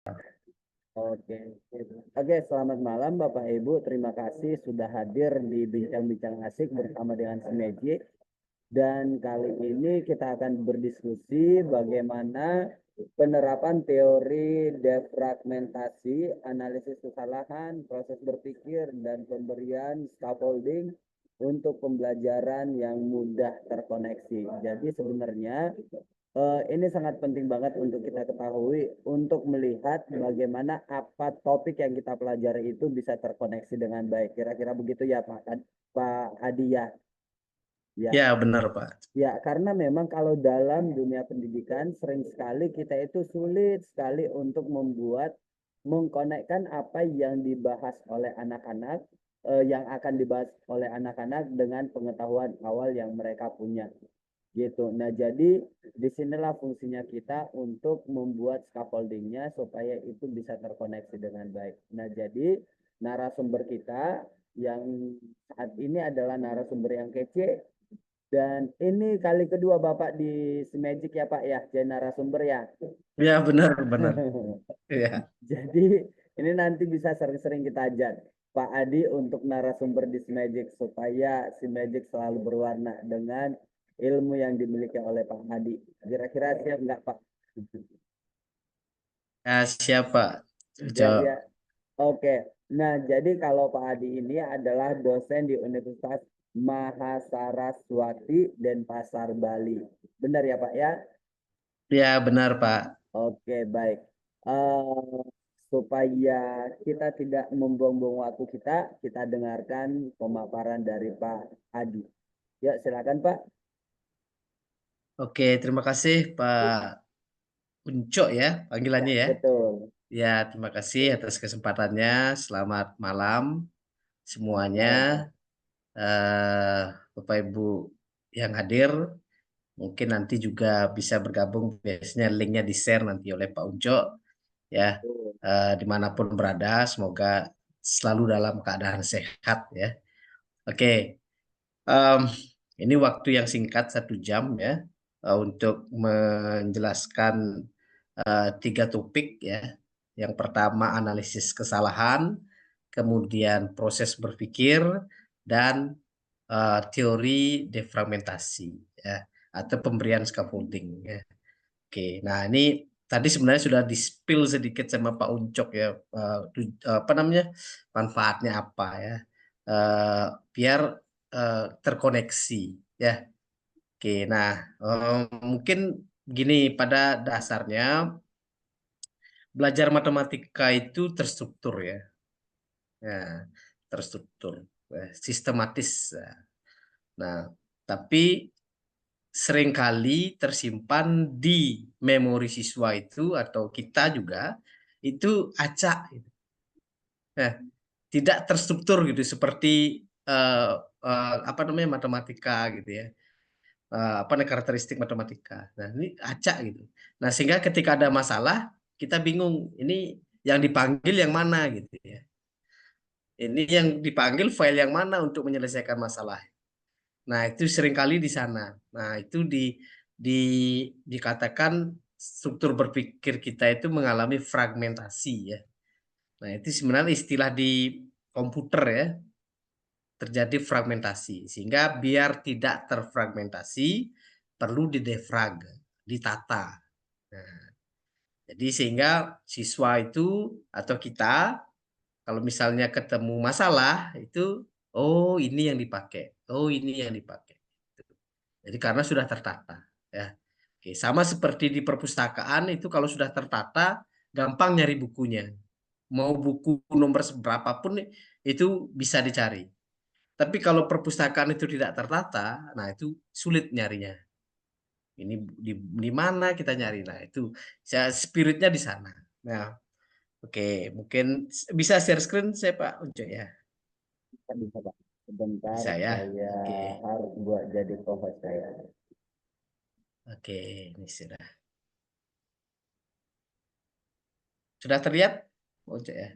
Oke, oke, selamat malam Bapak Ibu. Terima kasih sudah hadir di Bincang-Bincang Asik bersama dengan si Magic. Dan kali ini kita akan berdiskusi bagaimana penerapan teori defragmentasi, analisis kesalahan, proses berpikir, dan pemberian scaffolding untuk pembelajaran yang mudah terkoneksi. Jadi sebenarnya ini sangat penting banget untuk kita ketahui untuk melihat bagaimana apa topik yang kita pelajari itu bisa terkoneksi dengan baik. Kira-kira begitu ya Pak Adi ya. Ya, Ya, benar, Pak. ya, karena memang kalau dalam dunia pendidikan sering sekali kita itu sulit sekali untuk mengkonekkan apa yang dibahas oleh anak-anak, yang akan dibahas oleh anak-anak dengan pengetahuan awal yang mereka punya gitu. Nah, jadi disinilah fungsinya kita untuk membuat scaffoldingnya supaya itu bisa terkoneksi dengan baik. Nah, jadi narasumber kita yang saat ini adalah narasumber yang kece, dan ini kali kedua Bapak di Magic ya Pak ya, jadi narasumber ya. Ya, benar, benar. Ya. Jadi ini nanti bisa sering-sering kita ajak Pak Adi untuk narasumber di Magic supaya Magic selalu berwarna dengan ilmu yang dimiliki oleh Pak Adi. Kira-kira siap nggak Pak? Ya, siapa? Siap ya. Oke. Nah, jadi kalau Pak Adi ini adalah dosen di Universitas Mahasaraswati Denpasar, Bali. Benar ya Pak ya? Ya, benar, Pak. Oke, baik. Eh, supaya kita tidak membuang-buang waktu kita dengarkan pemaparan dari Pak Adi. Ya, silakan Pak. Oke, terima kasih, Pak Unco ya, Ya, panggilannya ya. betul. Ya, terima kasih atas kesempatannya. Selamat malam semuanya. Malam, Pak. Eh, Bapak Ibu yang hadir, mungkin nanti juga bisa bergabung. Biasanya linknya di-share nanti oleh Pak Unco ya. Betul. Dimanapun berada, semoga selalu dalam keadaan sehat ya. Oke. Em, ini waktu yang singkat 1 jam ya untuk menjelaskan tiga topik ya. Yang pertama analisis kesalahan, kemudian proses berpikir, dan teori defragmentasi ya atau pemberian scaffolding ya. Oke, nah ini tadi sebenarnya sudah di-spill sedikit sama Pak Uncok ya, apa namanya, manfaatnya apa ya, eh, biar terkoneksi ya. Oke, nah mungkin gini, pada dasarnya belajar matematika itu terstruktur ya, ya terstruktur, sistematis. Ya. Nah, tapi seringkali tersimpan di memori siswa itu atau kita juga itu acak gitu. Nah, tidak terstruktur gitu seperti eh, apa namanya matematika gitu ya. Apa nih karakteristik matematika. Nah, ini acak gitu. Nah, sehingga ketika ada masalah kita bingung ini yang dipanggil yang mana gitu ya. Ini yang dipanggil file yang mana untuk menyelesaikan masalah. Nah, itu seringkali di sana. Nah, itu di dikatakan struktur berpikir kita itu mengalami fragmentasi ya. Nah, itu sebenarnya istilah di komputer ya, terjadi fragmentasi. Sehingga biar tidak terfragmentasi perlu didefrag, ditata. Nah, jadi sehingga siswa itu atau kita kalau misalnya ketemu masalah itu oh ini yang dipakai. Oh, ini yang dipakai. Jadi karena sudah tertata ya. Oke, sama seperti di perpustakaan itu kalau sudah tertata gampang nyari bukunya. Mau buku nomor seberapa pun itu bisa dicari. Tapi kalau perpustakaan itu tidak tertata, nah itu sulit nyarinya. Ini di mana kita nyari? Nah, itu spiritnya di sana. Nah, oke, mungkin bisa share screen saya Pak Unco ya. Bisa Pak. Sebentar, Bisa ya. saya Oke. harus buat jadi co-host saya. Oke, ini sudah terlihat Unco ya.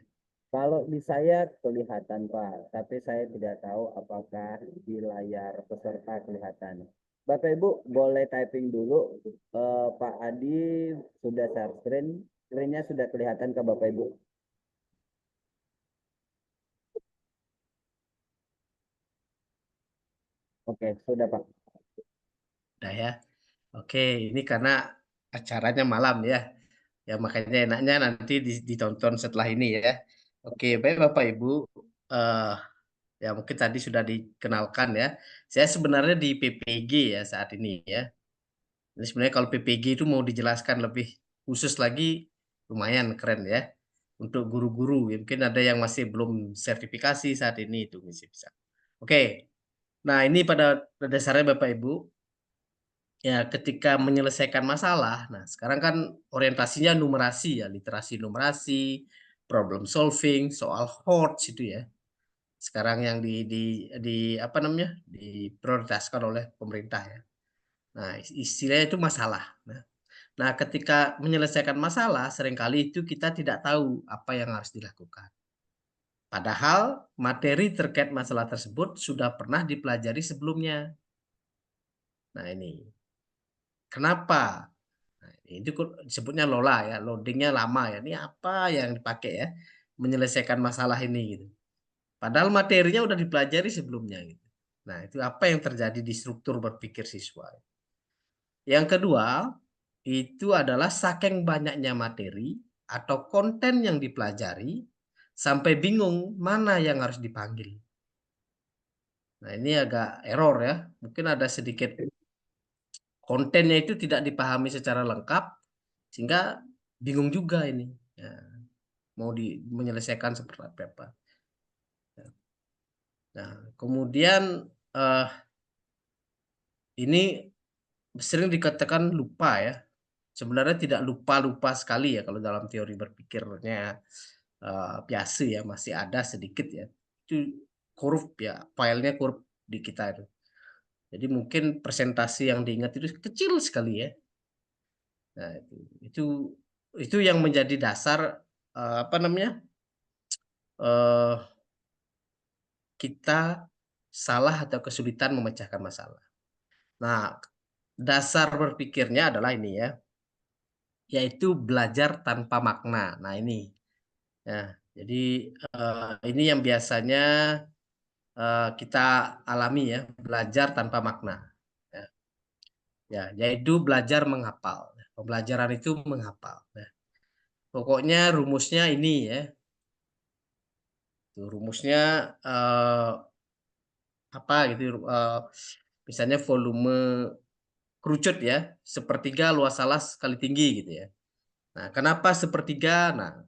Kalau di saya kelihatan Pak, tapi saya tidak tahu apakah di layar peserta kelihatan. Bapak Ibu boleh typing dulu. Pak Adi sudah share screen. Screen-nya sudah kelihatan ke Bapak Ibu? Oke, sudah Pak. Udah ya. Oke, ini karena acaranya malam ya. Ya makanya enaknya nanti ditonton setelah ini ya. Oke, baik Bapak Ibu. eh Ya mungkin tadi sudah dikenalkan ya. Saya sebenarnya di PPG ya saat ini ya. Jadi sebenarnya kalau PPG itu mau dijelaskan lebih khusus lagi, lumayan keren ya. Untuk guru-guru, ya, mungkin ada yang masih belum sertifikasi saat ini itu masih bisa. Oke, nah ini pada dasarnya Bapak Ibu, ya ketika menyelesaikan masalah, nah sekarang kan orientasinya numerasi ya, literasi numerasi, problem solving, soal HORTS itu ya. Sekarang yang di apa namanya, diprioritaskan oleh pemerintah ya. Nah, istilahnya itu masalah. Nah, ketika menyelesaikan masalah, seringkali itu kita tidak tahu apa yang harus dilakukan. Padahal materi terkait masalah tersebut sudah pernah dipelajari sebelumnya. Nah, ini kenapa? Nah, itu disebutnya LOLA ya, loadingnya lama ya. Ini apa yang dipakai ya menyelesaikan masalah ini gitu. Padahal materinya udah dipelajari sebelumnya gitu. Nah, itu apa yang terjadi di struktur berpikir siswa. Yang kedua, itu adalah saking banyaknya materi atau konten yang dipelajari sampai bingung mana yang harus dipanggil. Nah, ini agak error ya. Mungkin ada sedikit kontennya itu tidak dipahami secara lengkap sehingga bingung juga ini. Ya, mau menyelesaikan seperti apa. Nah, kemudian eh, ini sering dikatakan lupa ya. Sebenarnya tidak lupa-lupa sekali ya kalau dalam teori berpikirnya biasa ya, masih ada sedikit ya. Itu korup ya, filenya korup di kita itu. Jadi mungkin presentasi yang diingat itu kecil sekali ya. Nah, itu itu yang menjadi dasar apa namanya? eh, kita salah atau kesulitan memecahkan masalah. Nah, dasar berpikirnya adalah ini ya, yaitu belajar tanpa makna. Nah, ini ya. Jadi ini yang biasanya kita alami ya, belajar tanpa makna. Ya, ya, yaitu belajar menghafal. Pembelajaran itu menghafal. Ya. Pokoknya rumusnya ini ya. Rumusnya apa gitu? Misalnya volume kerucut ya, sepertiga luas alas kali tinggi gitu ya. Nah, kenapa sepertiga? Nah,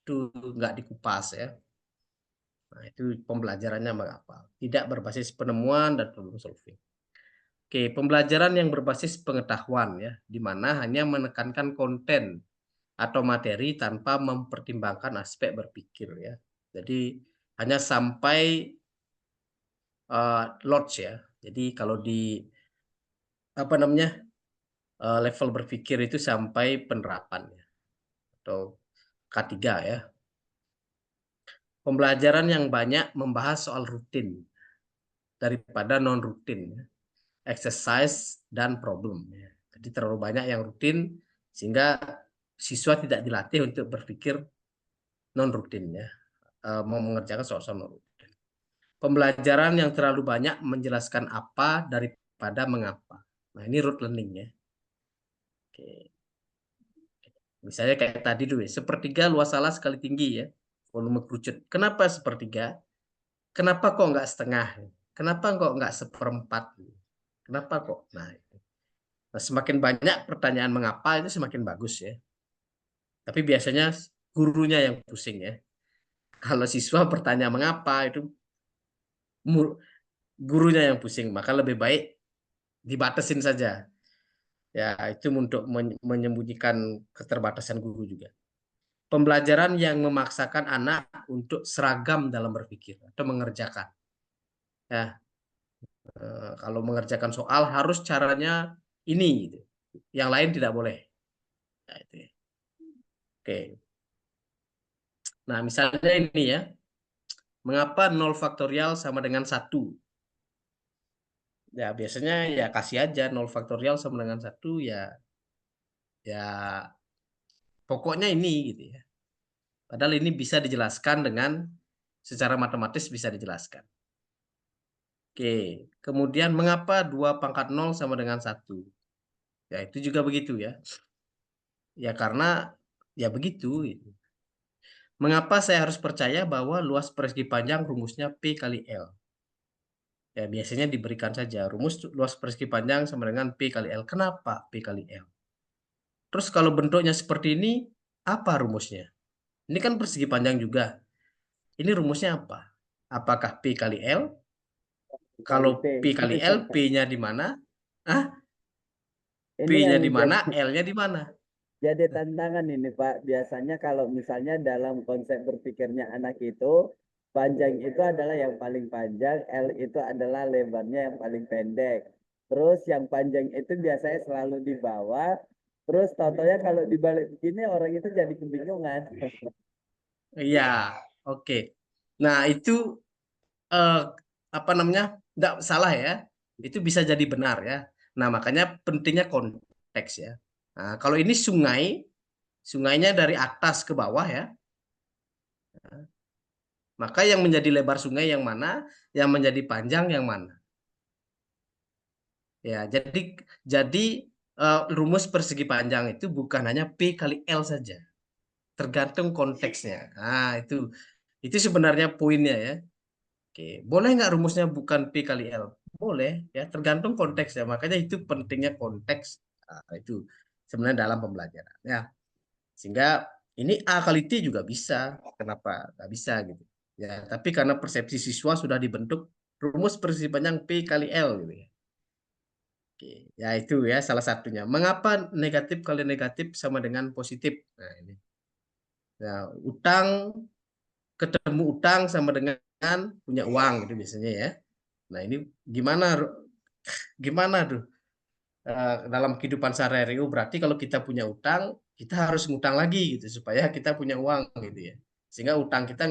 itu nggak dikupas ya. Nah, itu pembelajarannya menghafal. Tidak berbasis penemuan dan problem solving. Oke, pembelajaran yang berbasis pengetahuan ya, di mana hanya menekankan konten atau materi tanpa mempertimbangkan aspek berpikir ya. Jadi hanya sampai lodge ya. Jadi kalau di apa namanya level berpikir itu sampai penerapan ya, atau K3 ya. Pembelajaran yang banyak membahas soal rutin daripada non rutin ya. Exercise dan problem ya. Jadi terlalu banyak yang rutin sehingga siswa tidak dilatih untuk berpikir non rutin ya, mau mengerjakan soal-soal non rutin. Pembelajaran yang terlalu banyak menjelaskan apa daripada mengapa. Nah, ini rote learning ya. Oke. Misalnya kayak tadi dulu ya, sepertiga luas alas sekali tinggi ya, volume kerucut. Kenapa sepertiga? Kenapa kok nggak setengah? Kenapa kok nggak seperempat? Kenapa kok? Nah, semakin banyak pertanyaan mengapa itu semakin bagus ya. Tapi biasanya gurunya yang pusing ya. Kalau siswa bertanya mengapa itu gurunya yang pusing, maka lebih baik dibatasin saja. Ya, itu untuk menyembunyikan keterbatasan guru juga. Pembelajaran yang memaksakan anak untuk seragam dalam berpikir atau mengerjakan. Ya, kalau mengerjakan soal harus caranya ini, gitu. Yang lain tidak boleh. Nah, itu ya. Oke. Nah, misalnya ini ya, mengapa 0 faktorial sama dengan 1? Ya, biasanya ya kasih aja 0 faktorial sama dengan 1 ya pokoknya ini gitu ya. Padahal ini bisa dijelaskan dengan secara matematis bisa dijelaskan. Oke, kemudian mengapa 2 pangkat 0 sama dengan 1? Ya itu juga begitu ya. Ya karena ya begitu gitu. Mengapa saya harus percaya bahwa luas persegi panjang rumusnya P kali L? Ya biasanya diberikan saja rumus luas persegi panjang sama dengan P kali L. Kenapa P kali L? Terus kalau bentuknya seperti ini, apa rumusnya? Ini kan persegi panjang juga. Ini rumusnya apa? Apakah P kali L? Kali Kalau P. P kali L, P-nya di mana? Ah, Ini P-nya yang di mana? L-nya di mana? jadi tantangan ini Pak. Biasanya kalau misalnya dalam konsep berpikirnya anak itu, panjang itu adalah yang paling panjang, L itu adalah lebarnya yang paling pendek. Terus yang panjang itu biasanya selalu di bawah. Terus totalnya kalau dibalik begini orang itu jadi kebingungan. Iya, oke. Nah, itu eh, apa namanya? Enggak salah ya. Itu bisa jadi benar ya. Nah, makanya pentingnya konteks ya. Nah, kalau ini sungai, sungainya dari atas ke bawah ya. Maka yang menjadi lebar sungai yang mana, yang menjadi panjang yang mana? Ya, jadi rumus persegi panjang itu bukan hanya P kali L saja, tergantung konteksnya. Nah, itu sebenarnya poinnya ya. Oke, boleh nggak rumusnya bukan P kali L? Boleh, ya tergantung konteksnya. Makanya itu pentingnya konteks. Nah, itu sebenarnya dalam pembelajaran. Ya, sehingga ini A kali T juga bisa. Kenapa nggak bisa gitu? Ya, tapi karena persepsi siswa sudah dibentuk rumus persegi panjang P kali L gitu ya. Oke, ya itu ya salah satunya. Mengapa negatif kali negatif sama dengan positif? Nah, ini. Nah, utang ketemu utang sama dengan punya uang gitu biasanya ya. Nah, ini gimana gimana tuh dalam kehidupan sehari-hari? Oh, berarti kalau kita punya utang, kita harus ngutang lagi gitu supaya kita punya uang gitu ya. Sehingga utang kita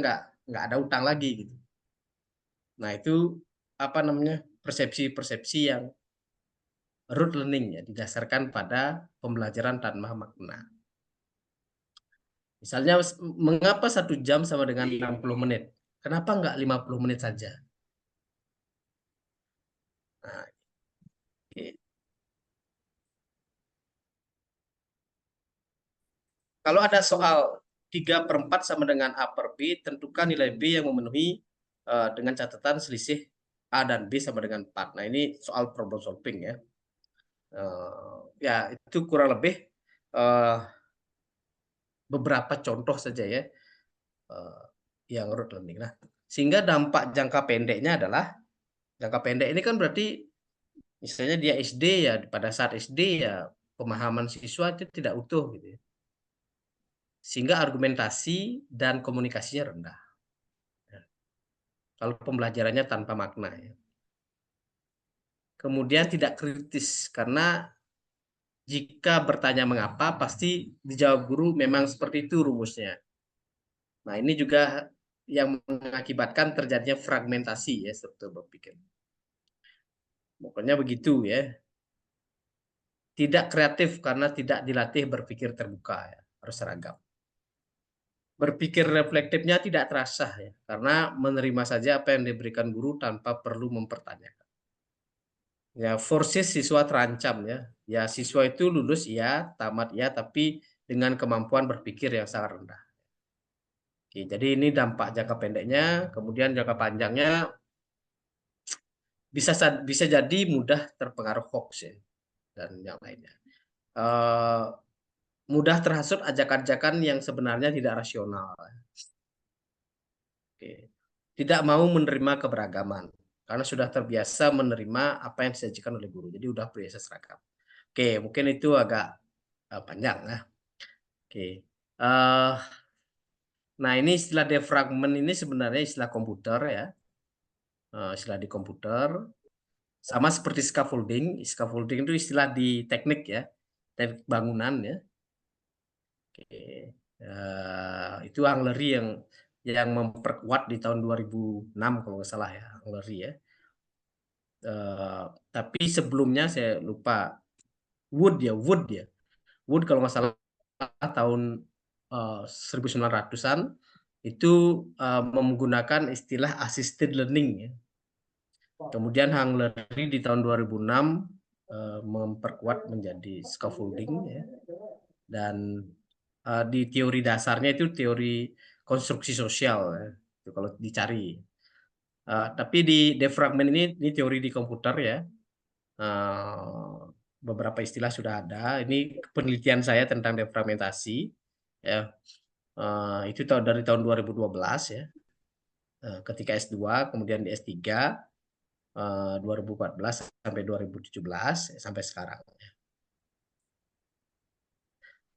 nggak ada utang lagi gitu. Nah, itu apa namanya? Persepsi-persepsi yang rote learning ya, didasarkan pada pembelajaran tanpa makna. Misalnya, mengapa 1 jam sama dengan 60 menit? Kenapa nggak 50 menit saja? Nah, oke. Kalau ada soal 3/4 sama dengan A per B, tentukan nilai B yang memenuhi dengan catatan selisih A dan B sama dengan 4. Nah, ini soal problem solving ya. Ya, itu kurang lebih uh, beberapa contoh saja ya yang rote learning. Nah, sehingga dampak jangka pendeknya adalah, jangka pendek ini kan berarti misalnya dia SD ya, pada saat SD ya pemahaman siswa itu tidak utuh gitu ya. Sehingga argumentasi dan komunikasinya rendah. Kalau pembelajarannya tanpa makna ya. Kemudian tidak kritis karena jika bertanya mengapa pasti dijawab guru memang seperti itu rumusnya. Nah, ini juga yang mengakibatkan terjadinya fragmentasi ya struktur berpikir. Pokoknya begitu ya. Tidak kreatif karena tidak dilatih berpikir terbuka ya, harus seragam. Berpikir reflektifnya tidak terasa ya, karena menerima saja apa yang diberikan guru tanpa perlu mempertanyakan. Ya, forsis siswa terancam ya. Ya, siswa itu lulus ya, tamat ya, tapi dengan kemampuan berpikir yang sangat rendah. Oke, jadi ini dampak jangka pendeknya, kemudian jangka panjangnya bisa jadi mudah terpengaruh hoax ya dan yang lainnya. Mudah terhasut ajakan-ajakan yang sebenarnya tidak rasional. Oke. Tidak mau menerima keberagaman karena sudah terbiasa menerima apa yang disajikan oleh guru. Jadi udah biasa seragam. Oke, mungkin itu agak panjang ya. Oke. Uh, nah, ini istilah defragment ini sebenarnya istilah komputer ya. Istilah di komputer. Sama seperti scaffolding. Scaffolding itu istilah di teknik ya. Teknik bangunan ya. Oke. Itu Angleri yang memperkuat di tahun 2006 kalau nggak salah ya, Angleri ya. Tapi sebelumnya saya lupa Wood ya Wood kalau nggak salah tahun 1900-an itu menggunakan istilah assisted learning ya. Kemudian Hang Leri di tahun 2006 memperkuat menjadi scaffolding ya. Dan di teori dasarnya itu teori konstruksi sosial ya. Itu kalau dicari. Tapi di defragment ini teori di komputer ya. Beberapa istilah sudah ada. Ini penelitian saya tentang defragmentasi ya. Itu dari tahun 2012 ya. Ketika S2, kemudian di S3 2014 sampai 2017 sampai sekarang.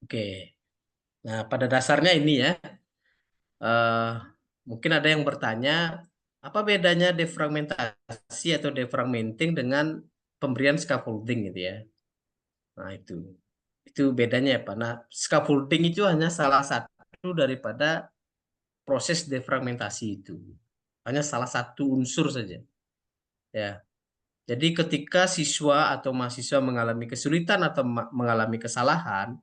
Oke. Nah, pada dasarnya ini ya. Mungkin ada yang bertanya, apa bedanya defragmentasi atau defragmenting dengan pemberian scaffolding gitu ya. Nah, itu bedanya ya Pak. Nah, scaffolding itu hanya salah satu daripada proses defragmentasi itu. Hanya salah satu unsur saja. Ya. Jadi ketika siswa atau mahasiswa mengalami kesulitan atau mengalami kesalahan,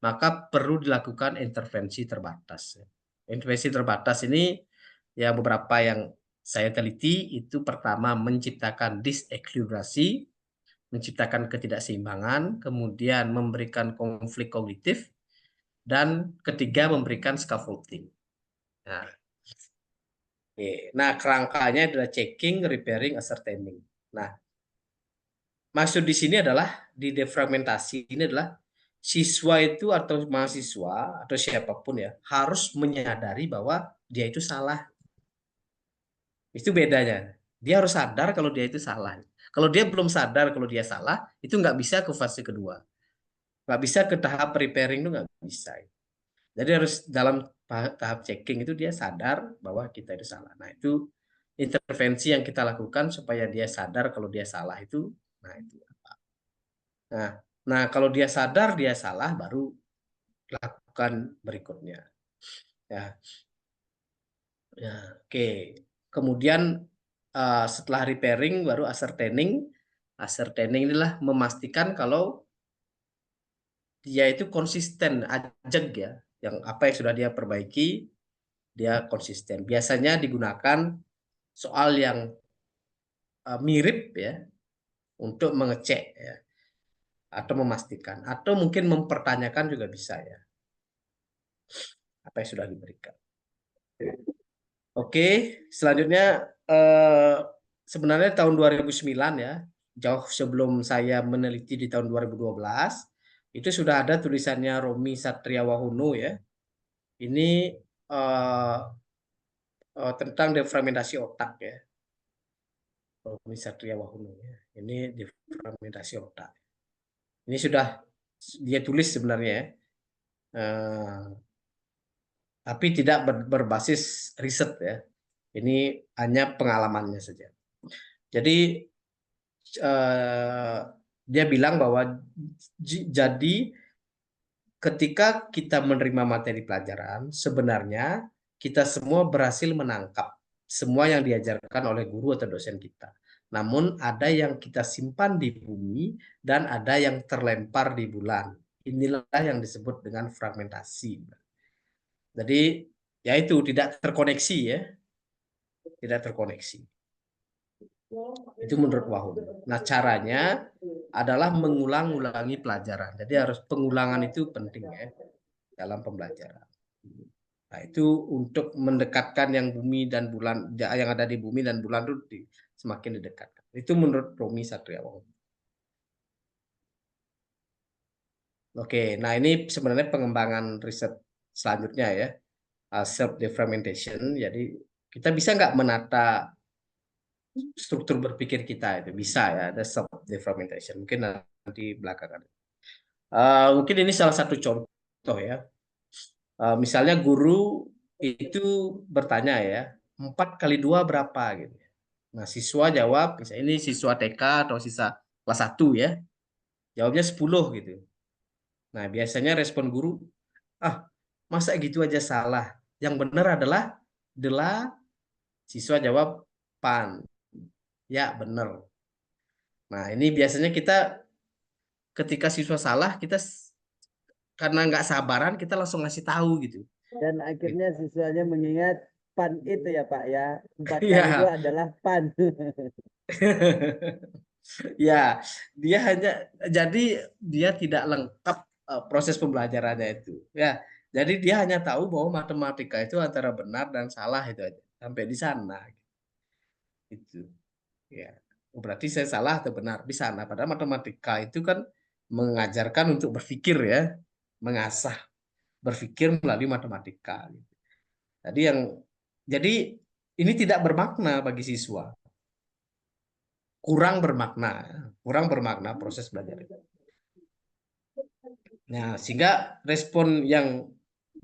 maka perlu dilakukan intervensi terbatas. Intervensi terbatas ini ya beberapa yang saya teliti itu pertama menciptakan disequilibrasi, menciptakan ketidakseimbangan, kemudian memberikan konflik kognitif, dan ketiga memberikan scaffolding. Nah, kerangkanya adalah checking, repairing, ascertaining. Nah, maksud di sini adalah di defragmentasi ini adalah siswa itu atau mahasiswa atau siapapun ya harus menyadari bahwa dia itu salah. Itu bedanya. Dia harus sadar kalau dia itu salah. Kalau dia belum sadar kalau dia salah, itu nggak bisa ke fase kedua. Nggak bisa ke tahap preparing itu nggak bisa. Jadi harus dalam tahap checking itu dia sadar bahwa kita itu salah. Nah itu intervensi yang kita lakukan supaya dia sadar kalau dia salah itu. Nah itu. Nah kalau dia sadar dia salah baru lakukan berikutnya. Ya, oke. Kemudian setelah repairing baru ascertaining. Ascertaining inilah memastikan kalau dia itu konsisten, ajeg ya, yang apa yang sudah dia perbaiki dia konsisten. Biasanya digunakan soal yang mirip ya untuk mengecek ya atau memastikan atau mungkin mempertanyakan juga bisa ya apa yang sudah diberikan. Oke, selanjutnya sebenarnya tahun 2009 ya, jauh sebelum saya meneliti di tahun 2012, itu sudah ada tulisannya Romi Satriawahuno ya. Ini tentang defragmentasi otak ya. Romi Satriawahuno ya. Ini defragmentasi otak. Ini sudah dia tulis sebenarnya ya. Tapi tidak berbasis riset ya. Ini hanya pengalamannya saja. Jadi dia bilang bahwa jadi ketika kita menerima materi pelajaran, sebenarnya kita semua berhasil menangkap semua yang diajarkan oleh guru atau dosen kita. Namun ada yang kita simpan di bumi dan ada yang terlempar di bulan. Inilah yang disebut dengan fragmentasi. Jadi ya itu tidak terkoneksi ya. Tidak terkoneksi. Itu menurut Wahum. Nah, caranya adalah mengulang-ulangi pelajaran. Jadi harus pengulangan itu penting ya dalam pembelajaran. Nah, itu untuk mendekatkan yang bumi dan bulan yang ada di bumi dan bulan itu semakin didekatkan. Itu menurut Romi Satriawan. Oke, nah ini sebenarnya pengembangan riset selanjutnya ya, self defragmentation. Jadi kita bisa nggak menata struktur berpikir kita itu bisa ya, ada self defragmentation. Mungkin nanti belakangan. Mungkin ini salah satu contoh ya. Misalnya guru itu bertanya ya, 4 kali 2 berapa gitu. Nah, siswa jawab, misalnya ini siswa TK atau siswa kelas 1 ya. Jawabnya 10 gitu. Nah, biasanya respon guru, masa gitu aja salah. Yang benar adalah siswa jawab pan. Ya, benar. Nah, ini biasanya kita ketika siswa salah, kita karena nggak sabaran kita langsung ngasih tahu gitu. Dan akhirnya siswanya mengingat PAN itu ya Pak ya. 4 kali 2 Ya. adalah PAN. Ya, dia hanya jadi dia tidak lengkap proses pembelajarannya itu. Ya, jadi dia hanya tahu bahwa matematika itu antara benar dan salah itu aja. Sampai di sana itu. Ya. Oh, berarti saya salah atau benar di sana. Padahal matematika itu kan mengajarkan untuk berpikir ya, mengasah berpikir melalui matematika. Tadi yang jadi ini tidak bermakna bagi siswa. Kurang bermakna proses belajar itu. Nah, sehingga respon yang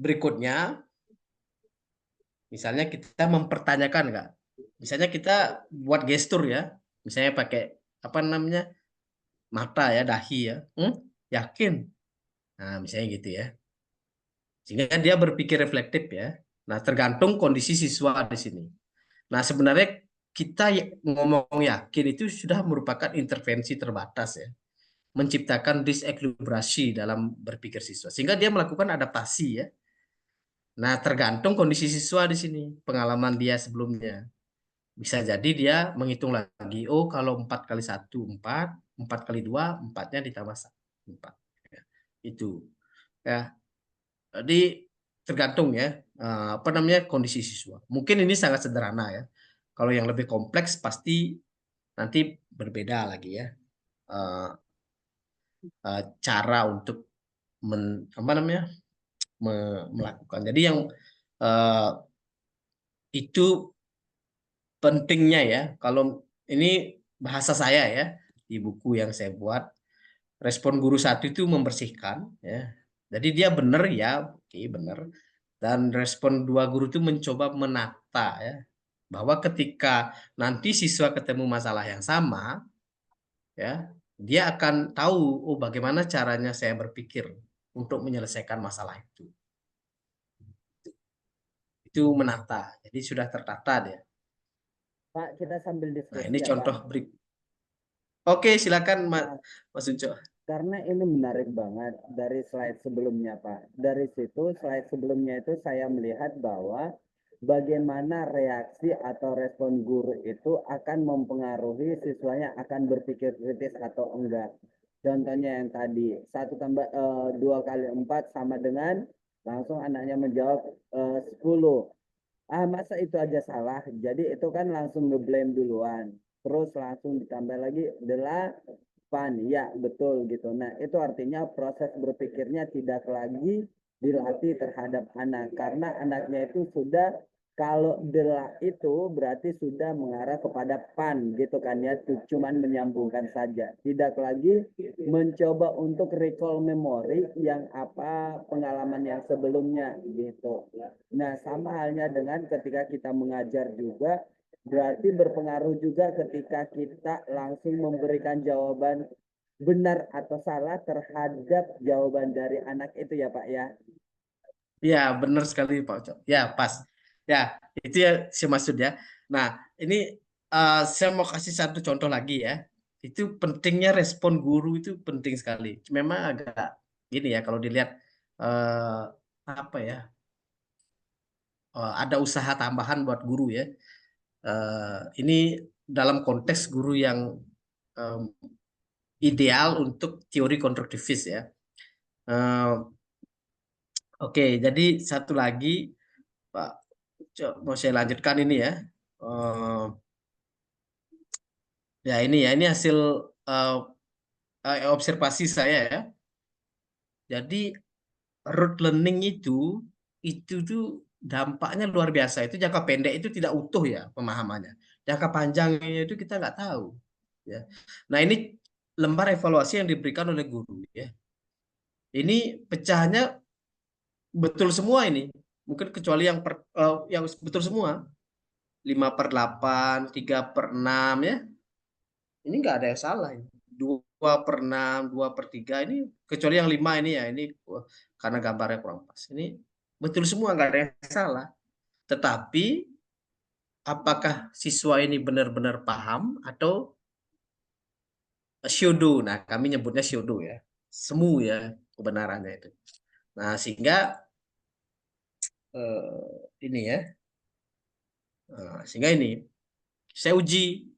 berikutnya, misalnya kita mempertanyakan nggak? Misalnya kita buat gestur ya, misalnya pakai apa namanya mata ya, dahi ya, yakin. Nah, misalnya gitu ya. Sehingga dia berpikir reflektif ya. Nah, tergantung kondisi siswa di sini. Nah, sebenarnya kita ngomong yakin itu sudah merupakan intervensi terbatas ya. Menciptakan disequilibrasi dalam berpikir siswa. Sehingga dia melakukan adaptasi ya. Nah, tergantung kondisi siswa di sini, pengalaman dia sebelumnya. Bisa jadi dia menghitung lagi, oh kalau 4 kali 1, 4, 4 kali 2, 4-nya ditambah 1, 4. Ya, itu. Ya, jadi tergantung ya, apa namanya kondisi siswa. Mungkin ini sangat sederhana ya. Kalau yang lebih kompleks pasti nanti berbeda lagi ya. eh, Cara untuk apa namanya melakukan. Jadi yang eh, itu pentingnya ya. Kalau ini bahasa saya ya di buku yang saya buat, respon guru satu itu membersihkan ya. Jadi dia benar ya, oke benar. Dan respon dua guru itu mencoba menata ya. Bahwa ketika nanti siswa ketemu masalah yang sama ya, dia akan tahu oh bagaimana caranya saya berpikir untuk menyelesaikan masalah itu. Itu menata. Jadi sudah tertata dia. Pak, kita sambil Nah, diskusi ini ya Pak. contoh Oke, silakan Nah, Mas Unco. karena ini menarik banget dari slide sebelumnya Pak. Dari situ slide sebelumnya itu saya melihat bahwa bagaimana reaksi atau respon guru itu akan mempengaruhi siswanya akan berpikir kritis atau enggak. Contohnya yang tadi 2 kali 4 sama dengan langsung anaknya menjawab 10. Masa itu aja salah. Jadi itu kan langsung ngeblame duluan. Terus langsung ditambah lagi delapan. Ya, betul gitu. Nah, itu artinya proses berpikirnya tidak lagi dilatih terhadap anak. Karena anaknya itu sudah kalau itu berarti sudah mengarah kepada pan gitu kan ya, cuman menyambungkan saja. Tidak lagi mencoba untuk recall memori yang apa pengalaman yang sebelumnya gitu. Nah, sama halnya dengan ketika kita mengajar juga, berarti berpengaruh juga ketika kita langsung memberikan jawaban benar atau salah terhadap jawaban dari anak itu ya Pak ya. Ya, benar sekali Pak Uco. Ya, pas. Ya, itu ya si maksud ya. Nah, ini saya mau kasih satu contoh lagi ya. Itu pentingnya respon guru itu penting sekali. Memang agak gini ya kalau dilihat apa ya? Ada usaha tambahan buat guru ya. Ini dalam konteks guru yang em, ideal untuk teori konstruktivis ya. Eh, Oke, jadi satu lagi Pak, mau saya lanjutkan ini ya. Eh, Ya ini ya, ini hasil eh, observasi saya ya. Jadi rote learning itu tuh dampaknya luar biasa. Itu jangka pendek itu tidak utuh ya pemahamannya. Jangka panjangnya itu kita nggak tahu. Ya. Nah ini lembar evaluasi yang diberikan oleh guru ya. Ini pecahannya betul semua ini. Mungkin kecuali yang betul semua. 5/8, 3/6 ya. Ini nggak ada yang salah. 2/6, 2/3 ini kecuali yang 5 ini ya ini karena gambarnya kurang pas. Ini betul semua nggak ada yang salah. Tetapi apakah siswa ini benar-benar paham atau pseudo? Nah, kami nyebutnya pseudo ya. Semu ya kebenarannya itu. Nah, sehingga ini ya, sehingga ini saya uji.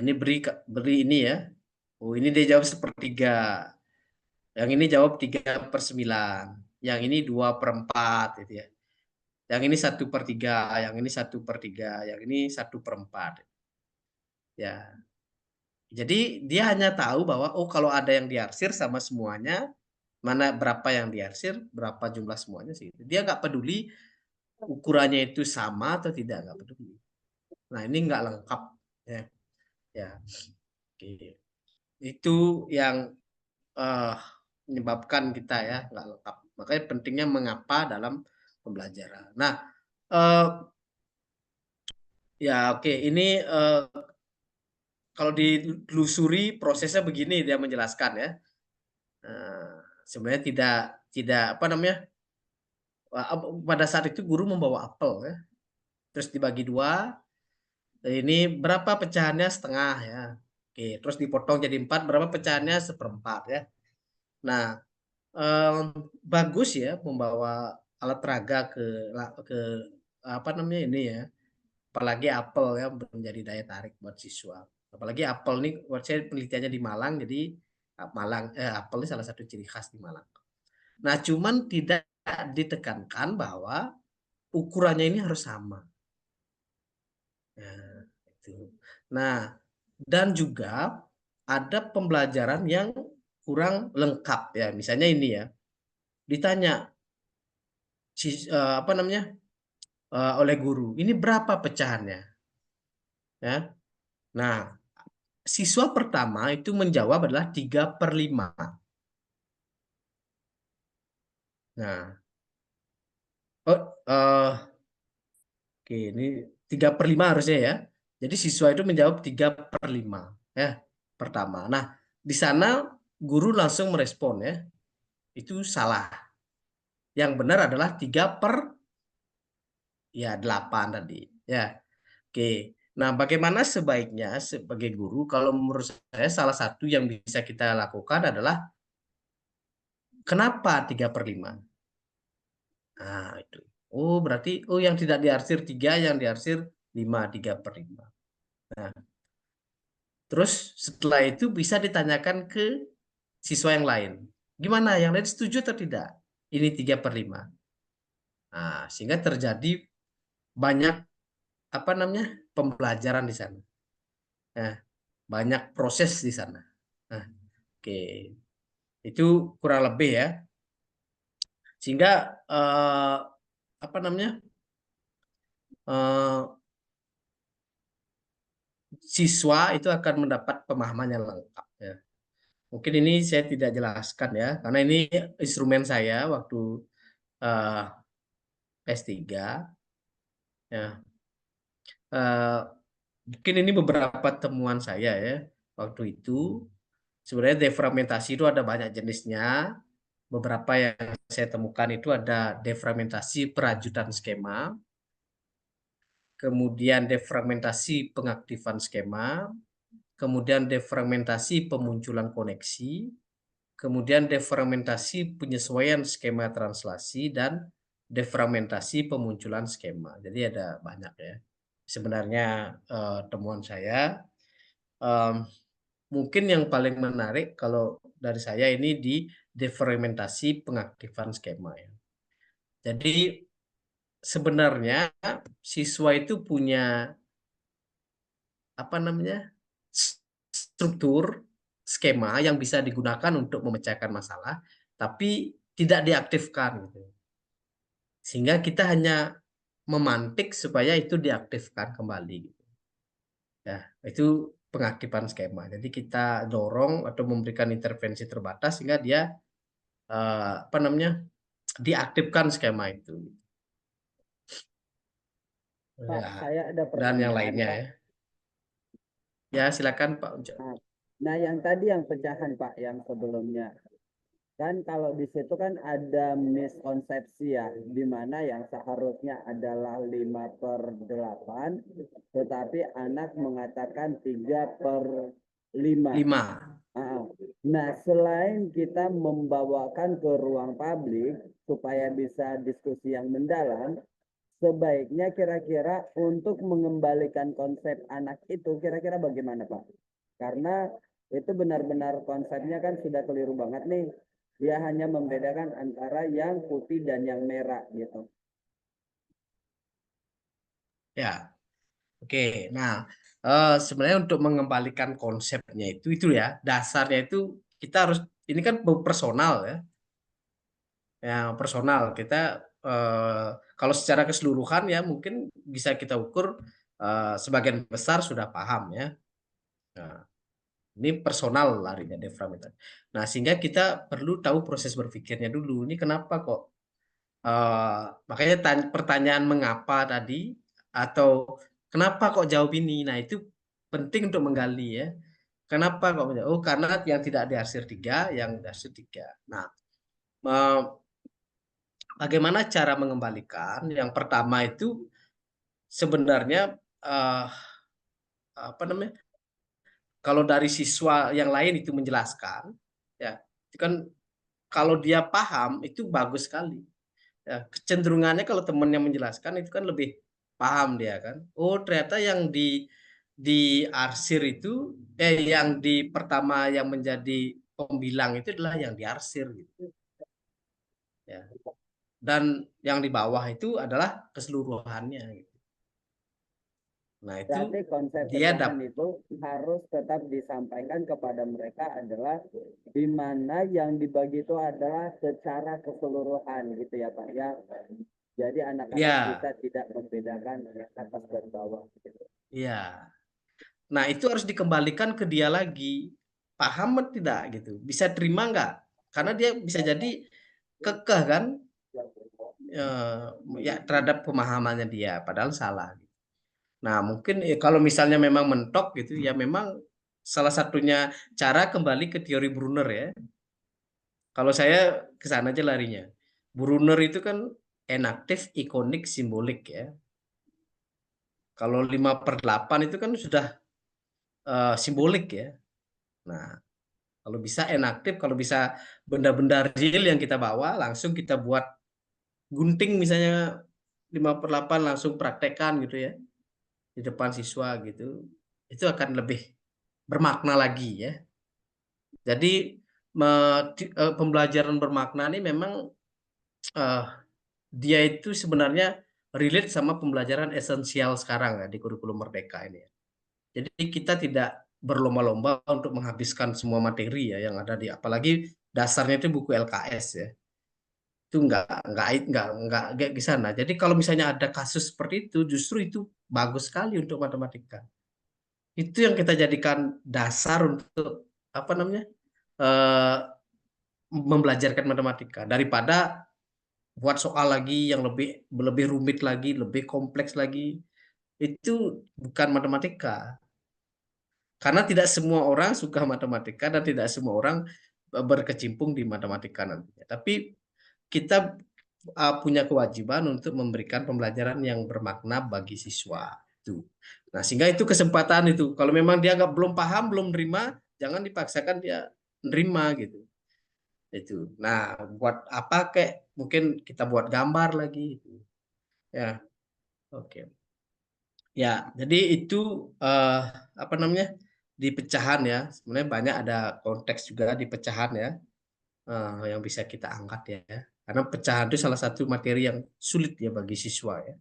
Ini beri ini ya. Oh, ini dia jawab sepertiga. Yang ini jawab 3/9. Yang ini 2/4 gitu ya. Yang ini 1/3, yang ini 1/3, yang ini 1/4. Ya. Jadi dia hanya tahu bahwa oh kalau ada yang diarsir sama semuanya, mana berapa yang diarsir, berapa jumlah semuanya sih. Dia nggak peduli ukurannya itu sama atau tidak, nggak peduli. Nah ini nggak lengkap ya. Ya. Oke. Itu yang eh, menyebabkan kita ya nggak lengkap. Makanya pentingnya mengapa dalam pembelajaran. Nah, eh, ya oke ini kalau ditelusuri prosesnya begini dia menjelaskan ya. Sebenarnya tidak apa namanya pada saat itu guru membawa apel ya, terus dibagi dua. Ini berapa pecahannya setengah ya. Oke, terus dipotong jadi 4, berapa pecahannya 1/4 ya. Nah, bagus ya membawa alat peraga ke apa namanya ini ya, apalagi apel ya menjadi daya tarik buat siswa. Apalagi apel nih, buat saya penelitiannya di Malang, jadi apel ini salah satu ciri khas di Malang. Nah, cuman tidak ditekankan bahwa ukurannya ini harus sama. Nah, itu. Nah, dan juga ada pembelajaran yang kurang lengkap ya. Misalnya ini ya, ditanya apa namanya oleh guru, ini berapa pecahannya? Ya. Nah, siswa pertama itu menjawab adalah 3/5. Nah, oh, oke, ini 3/5 harusnya ya. Jadi siswa itu menjawab 3/5 ya pertama. Nah, di sana guru langsung merespon ya, itu salah. Yang benar adalah 3/8 tadi ya. Oke. Nah, bagaimana sebaiknya sebagai guru? Kalau menurut saya salah satu yang bisa kita lakukan adalah kenapa 3/5? Nah, itu. Oh, berarti yang tidak diarsir 3, yang diarsir 5, 3/5. Nah, terus setelah itu bisa ditanyakan ke siswa yang lain. Gimana? Yang lain setuju atau tidak? Ini 3/5. Nah, sehingga terjadi banyak apa namanya pembelajaran di sana. Nah, banyak proses di sana. Nah, oke, itu kurang lebih ya. Sehingga apa namanya eh, siswa itu akan mendapat pemahaman yang lengkap ya. Mungkin ini saya tidak jelaskan ya, karena ini instrumen saya waktu eh, S3 ya. Eh, Mungkin ini beberapa temuan saya ya waktu itu. Sebenarnya defragmentasi itu ada banyak jenisnya. Beberapa yang saya temukan itu ada defragmentasi perajutan skema, kemudian defragmentasi pengaktifan skema, kemudian defragmentasi pemunculan koneksi, kemudian defragmentasi penyesuaian skema translasi, dan defragmentasi pemunculan skema. Jadi ada banyak ya. Sebenarnya temuan saya mungkin yang paling menarik kalau dari saya ini di defragmentasi pengaktifan skema ya. Jadi sebenarnya siswa itu punya apa namanya struktur skema yang bisa digunakan untuk memecahkan masalah, tapi tidak diaktifkan gitu. Sehingga kita hanya memantik supaya itu diaktifkan kembali gitu. Ya, itu pengaktifan skema. Jadi kita dorong atau memberikan intervensi terbatas sehingga dia apa namanya diaktifkan skema itu. Pak, Ya, saya ada dan yang pertanyaan, lainnya Pak. ya. Ya, silakan Pak Unco. Nah, nah, yang tadi yang pecahan, Pak, yang sebelumnya. Kan kalau di situ kan ada miskonsepsi ya, di mana yang seharusnya adalah 5/8, tetapi anak mengatakan 3/5. 5. 5. Nah, selain kita membawakan ke ruang publik supaya bisa diskusi yang mendalam, sebaiknya kira-kira untuk mengembalikan konsep anak itu kira-kira bagaimana, Pak? Karena itu benar-benar konsepnya kan sudah keliru banget nih. Dia hanya membedakan antara yang putih dan yang merah gitu. Ya, oke. Nah, sebenarnya untuk mengembalikan konsepnya itu ya, dasarnya itu kita harus, ini kan personal ya. Ya, personal. Kita kalau secara keseluruhan ya mungkin bisa kita ukur sebagian besar sudah paham ya. Nah, ini personal larinya diafragm itu. Nah, sehingga kita perlu tahu proses berpikirnya dulu. Ini kenapa kok? Makanya pertanyaan mengapa tadi atau kenapa kok jawab ini? Nah, itu penting untuk menggali ya. Kenapa kok? Oh, karena yang tidak diarsir 3, yang diarsir 3. Nah, eh, bagaimana cara mengembalikan? Yang pertama itu sebenarnya apa namanya? Kalau dari siswa yang lain itu menjelaskan, ya, itu kan kalau dia paham itu bagus sekali. Ya, kecenderungannya kalau temannya menjelaskan itu kan lebih paham dia kan. Oh, ternyata yang di arsir itu yang di pertama yang menjadi pembilang itu adalah yang diarsir gitu. Ya. Dan yang di bawah itu adalah keseluruhannya gitu. Nah, itu Berarti konsep dia pecahan itu harus tetap disampaikan kepada mereka adalah di mana yang dibagi itu adalah secara keseluruhan gitu ya Pak ya. Jadi anak-anak ya, bisa tidak membedakan atas dan bawah gitu. ya. Nah, itu harus dikembalikan ke dia lagi. Paham atau tidak gitu. Bisa terima nggak? Karena dia bisa jadi kekeh kan eh, ya terhadap pemahamannya dia, padahal salah. Nah, mungkin kalau misalnya memang mentok gitu, ya memang salah satunya cara kembali ke teori Brunner ya. Kalau saya ke sana aja larinya. Brunner itu kan enaktif, ikonik, simbolik ya. Kalau 5/8 itu kan sudah simbolik ya. Nah, kalau bisa enaktif, kalau bisa benda-benda real yang kita bawa, langsung kita buat gunting misalnya 5/8 langsung praktekkan gitu ya di depan siswa gitu. Itu akan lebih bermakna lagi ya. Jadi pembelajaran bermakna ini memang eh, dia itu sebenarnya relate sama pembelajaran esensial sekarang ya di kurikulum Merdeka ini. Jadi kita tidak berlomba-lomba untuk menghabiskan semua materi ya yang ada di, apalagi dasarnya itu buku LKS ya. Itu nggak di sana. Jadi kalau misalnya ada kasus seperti itu, justru itu bagus sekali untuk matematika. Itu yang kita jadikan dasar untuk apa namanya eh, membelajarkan matematika daripada buat soal lagi yang lebih lebih rumit lagi, lebih kompleks lagi. Itu bukan matematika. Karena tidak semua orang suka matematika dan tidak semua orang berkecimpung di matematika nantinya. Tapi kita punya kewajiban untuk memberikan pembelajaran yang bermakna bagi siswa. Itu. Nah, sehingga itu kesempatan itu. Kalau memang dia nggak belum paham, belum nerima, jangan dipaksakan dia nerima gitu. Itu. Nah, buat apa kayak mungkin kita buat gambar lagi gitu. Ya, oke. Ya, jadi itu apa namanya? Di pecahan ya. Sebenarnya banyak ada konteks juga di pecahan ya. Yang bisa kita angkat ya. Karena pecahan itu salah satu materi yang sulit ya bagi siswa ya.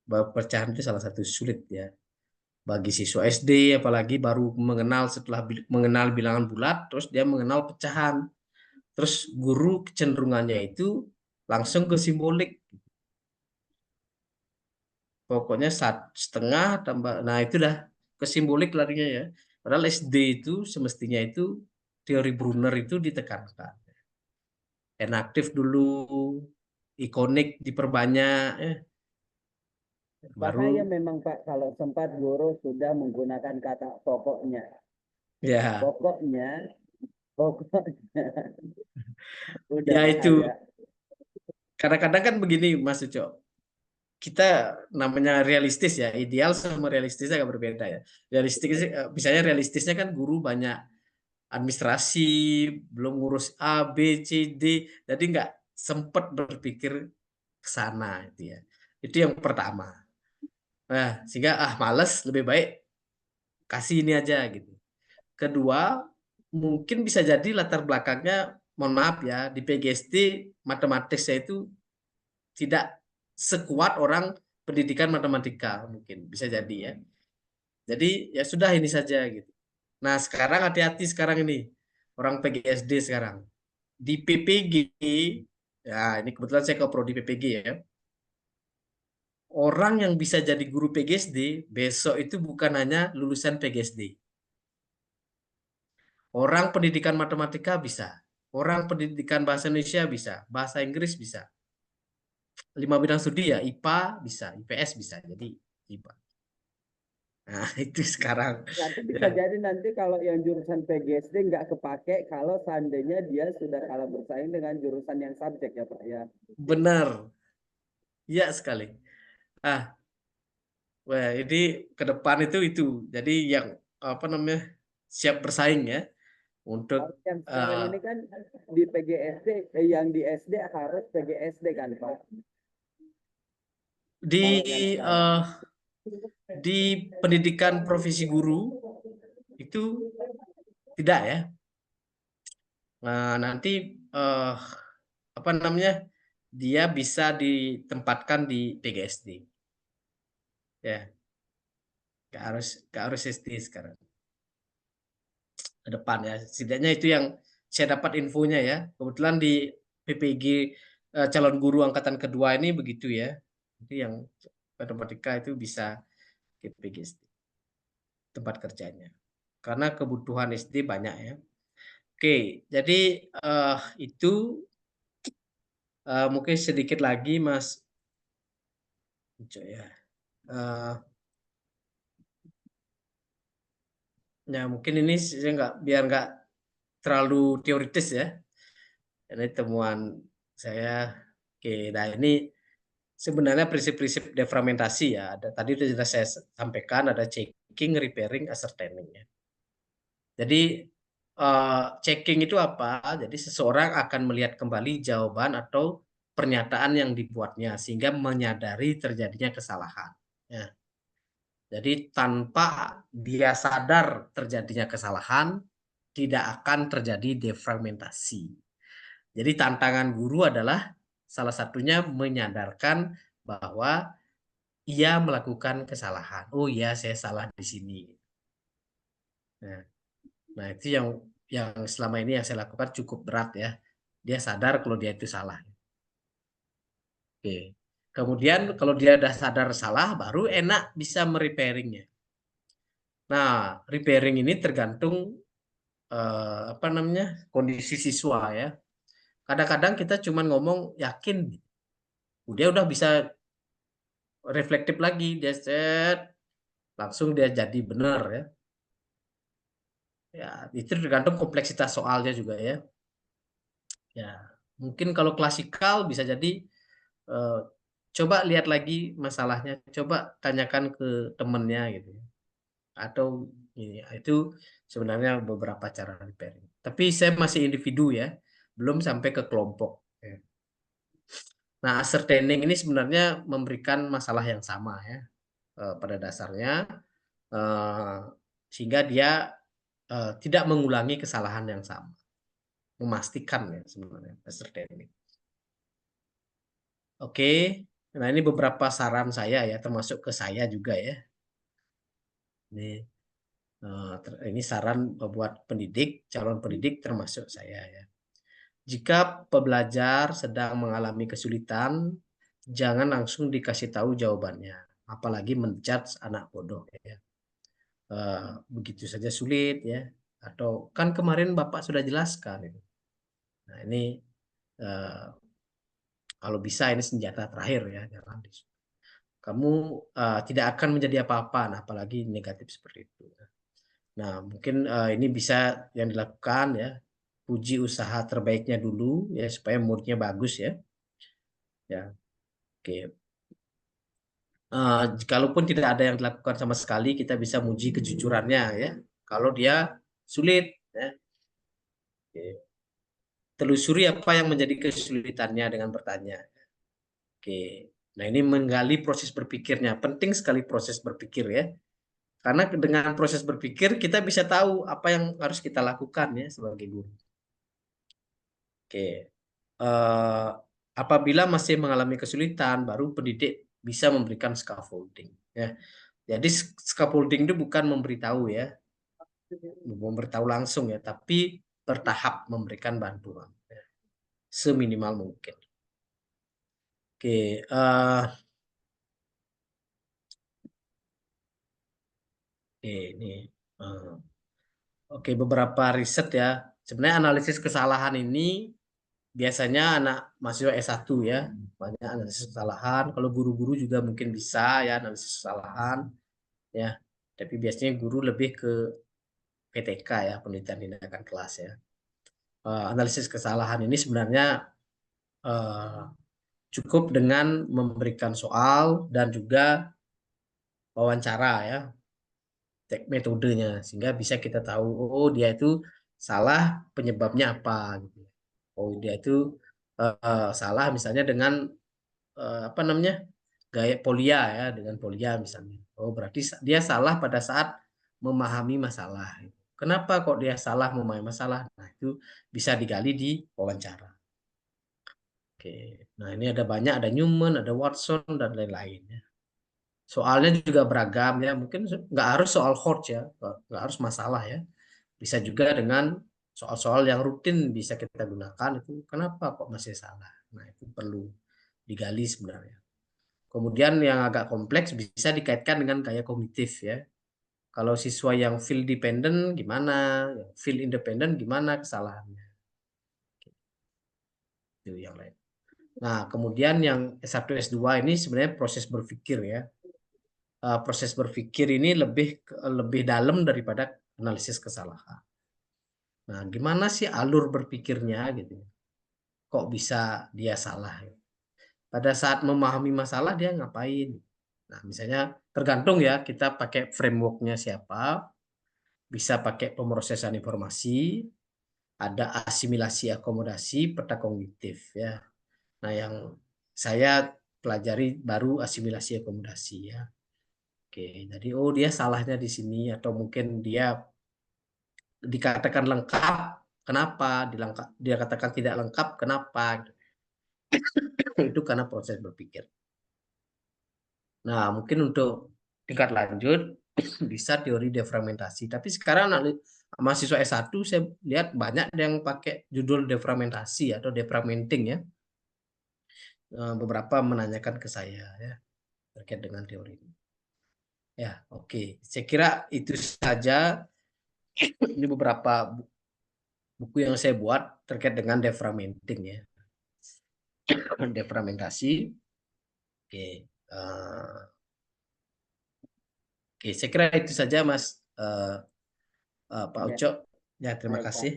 Pecahan itu salah satu sulit ya bagi siswa SD, apalagi baru mengenal setelah mengenal bilangan bulat, terus dia mengenal pecahan. Terus guru kecenderungannya itu langsung ke simbolik. Pokoknya 1,5 tambah, nah itu dah ke simbolik larinya ya. Padahal SD itu semestinya itu teori Brunner itu ditekankan. Enaktif dulu, ikonik diperbanyak, Bahaya baru memang Pak kalau sempat guru sudah menggunakan kata pokoknya. ya, Pokoknya, pokoknya udah ya itu bahaya. kadang-kadang kan begini Mas Uco. kita namanya realistis ya, ideal sama realistisnya agak berbeda ya. Realistis, misalnya realistisnya kan guru banyak administrasi, belum ngurus A, B, C, D, jadi nggak sempat berpikir ke sana itu ya. Itu yang pertama. Nah, sehingga males, lebih baik kasih ini aja gitu. Kedua, mungkin bisa jadi latar belakangnya, mohon maaf ya, di PGSD matematiknya itu tidak sekuat orang pendidikan matematika, mungkin bisa jadi ya. Jadi ya sudah ini saja gitu. Nah, sekarang hati-hati sekarang ini orang PGSD sekarang di PPG, ya ini kebetulan saya ke prodi PPG ya. Orang yang bisa jadi guru PGSD besok itu bukan hanya lulusan PGSD. Orang pendidikan matematika bisa, orang pendidikan bahasa Indonesia bisa, bahasa Inggris bisa. 5 bidang studi ya, IPA bisa, IPS bisa. Jadi IPA. Nah, itu sekarang Nanti bisa ya. jadi nanti kalau yang jurusan PGSD nggak kepake kalau seandainya dia sudah kalah bersaing dengan jurusan yang subjek ya Pak ya. Benar. Iya sekali. Ah, wah, ini ke depan itu. Jadi yang apa namanya? Siap bersaing ya untuk Kalau yang sekarang eh, ini kan di PGSD, yang di SD harus PGSD kan Pak. di Kalau yang sekarang. eh, di pendidikan profesi guru itu tidak ya. Nah, nanti eh, apa namanya? Dia bisa ditempatkan di PGSD. Ya, nggak harus SD sekarang. Ke depan ya. Setidaknya itu yang saya dapat infonya ya. Kebetulan di PPG calon guru angkatan kedua ini begitu ya. Itu yang matematika itu bisa ke PPG tempat kerjanya. Karena kebutuhan SD banyak ya. Oke, jadi itu mungkin sedikit lagi Mas Uco ya. Eh, ya mungkin ini saya biar nggak terlalu teoritis ya. Ini temuan saya. Oke, nah ini sebenarnya prinsip-prinsip defragmentasi ya. Tadi sudah saya sampaikan ada checking, repairing, ascertaining ya. Jadi checking itu apa? Jadi seseorang akan melihat kembali jawaban atau pernyataan yang dibuatnya sehingga menyadari terjadinya kesalahan. Ya. Jadi tanpa dia sadar terjadinya kesalahan, tidak akan terjadi defragmentasi. Jadi tantangan guru adalah salah satunya menyadarkan bahwa ia melakukan kesalahan. Oh iya, saya salah di sini. Nah, nah itu yang selama ini yang saya lakukan cukup berat ya. Dia sadar kalau dia itu salah. Oke. Kemudian kalau dia sudah sadar salah, baru enak bisa merepairingnya. Nah, repairing ini tergantung apa namanya kondisi siswa ya. Kadang-kadang kita cuma ngomong yakin, dia udah bisa reflektif lagi, dia set langsung dia jadi benar ya. Ya, itu tergantung kompleksitas soalnya juga ya. Ya, mungkin kalau klasikal bisa jadi eh, coba lihat lagi masalahnya, coba tanyakan ke temennya gitu. Atau ini itu sebenarnya beberapa cara repairing. Tapi saya masih individu ya, belum sampai ke kelompok. Ya. Nah, ascertaining ini sebenarnya memberikan masalah yang sama ya pada dasarnya eh, sehingga dia tidak mengulangi kesalahan yang sama, memastikan ya sebenarnya ascertaining. Oke, nah ini beberapa saran saya ya, termasuk ke saya juga ya. Ini saran buat pendidik, calon pendidik termasuk saya ya. Jika pembelajar sedang mengalami kesulitan, jangan langsung dikasih tahu jawabannya, apalagi menjudge anak bodoh ya. Begitu saja sulit ya. Atau kan kemarin Bapak sudah jelaskan itu. Nah ini eh, kalau bisa ini senjata terakhir ya, jangan kamu tidak akan menjadi apa-apa, nah, apalagi negatif seperti itu. Nah mungkin ini bisa yang dilakukan ya, puji usaha terbaiknya dulu ya supaya moodnya bagus ya. Ya, oke. Kalaupun tidak ada yang dilakukan sama sekali, kita bisa menguji kejujurannya ya. Kalau dia sulit, ya. Oke. Telusuri apa yang menjadi kesulitannya dengan bertanya. Oke. Nah, ini menggali proses berpikirnya. Penting sekali proses berpikir ya. Karena dengan proses berpikir kita bisa tahu apa yang harus kita lakukan ya sebagai guru. Oke. Eh, Apabila masih mengalami kesulitan, baru pendidik bisa memberikan scaffolding ya. Jadi scaffolding itu bukan memberitahu ya, memberitahu langsung ya, tapi bertahap memberikan bantuan ya, seminimal mungkin. Oke, ini eh, oke, beberapa riset ya. Sebenarnya analisis kesalahan ini biasanya anak mahasiswa S1 ya, banyak analisis kesalahan. Kalau guru-guru juga mungkin bisa ya analisis kesalahan ya. Tapi biasanya guru lebih ke PTK ya, penelitian tindakan kelas ya. Analisis kesalahan ini sebenarnya eh, cukup dengan memberikan soal dan juga wawancara ya, metodenya sehingga bisa kita tahu oh dia itu salah penyebabnya apa gitu. Oh dia itu salah misalnya dengan apa namanya gaya polia ya dengan polia misalnya. Oh berarti dia salah pada saat memahami masalah. Kenapa kok dia salah memahami masalah? Nah itu bisa digali di wawancara. Oke, nah ini ada banyak, ada Newman, ada Watson dan lain-lain ya. Soalnya juga beragam ya, mungkin nggak harus soal Hodge ya, nggak harus masalah ya. Bisa juga dengan soal-soal yang rutin bisa kita gunakan itu. Kenapa kok masih salah? Nah itu perlu digali sebenarnya. Kemudian yang agak kompleks bisa dikaitkan dengan gaya kognitif ya. Kalau siswa yang field dependent gimana, yang field independent gimana kesalahannya. Itu yang lain. Nah, kemudian yang S1 S2 ini sebenarnya proses berpikir ya. Proses berpikir ini lebih dalam daripada analisis kesalahan. Nah, gimana sih alur berpikirnya gitu? Kok bisa dia salah? Pada saat memahami masalah dia ngapain? Nah, misalnya tergantung ya kita pakai frameworknya siapa, bisa pakai pemrosesan informasi, ada asimilasi akomodasi, peta kognitif ya. Nah, yang saya pelajari baru asimilasi akomodasi ya. Oke, jadi oh dia salahnya di sini atau mungkin dia dikatakan lengkap, kenapa? Dia katakan tidak lengkap, kenapa? Itu karena proses berpikir. Nah, mungkin untuk tingkat lanjut bisa teori defragmentasi. Tapi sekarang mahasiswa S1 saya lihat banyak yang pakai judul defragmentasi atau defragmenting ya. Beberapa menanyakan ke saya ya terkait dengan teori ini. Ya, oke. Saya kira itu saja. Ini beberapa buku yang saya buat terkait dengan defragmenting ya. Defragmentasi. Oke. Oke, saya kira itu saja Mas Pak Ya, Uco. Ya, terima baik Pak. kasih.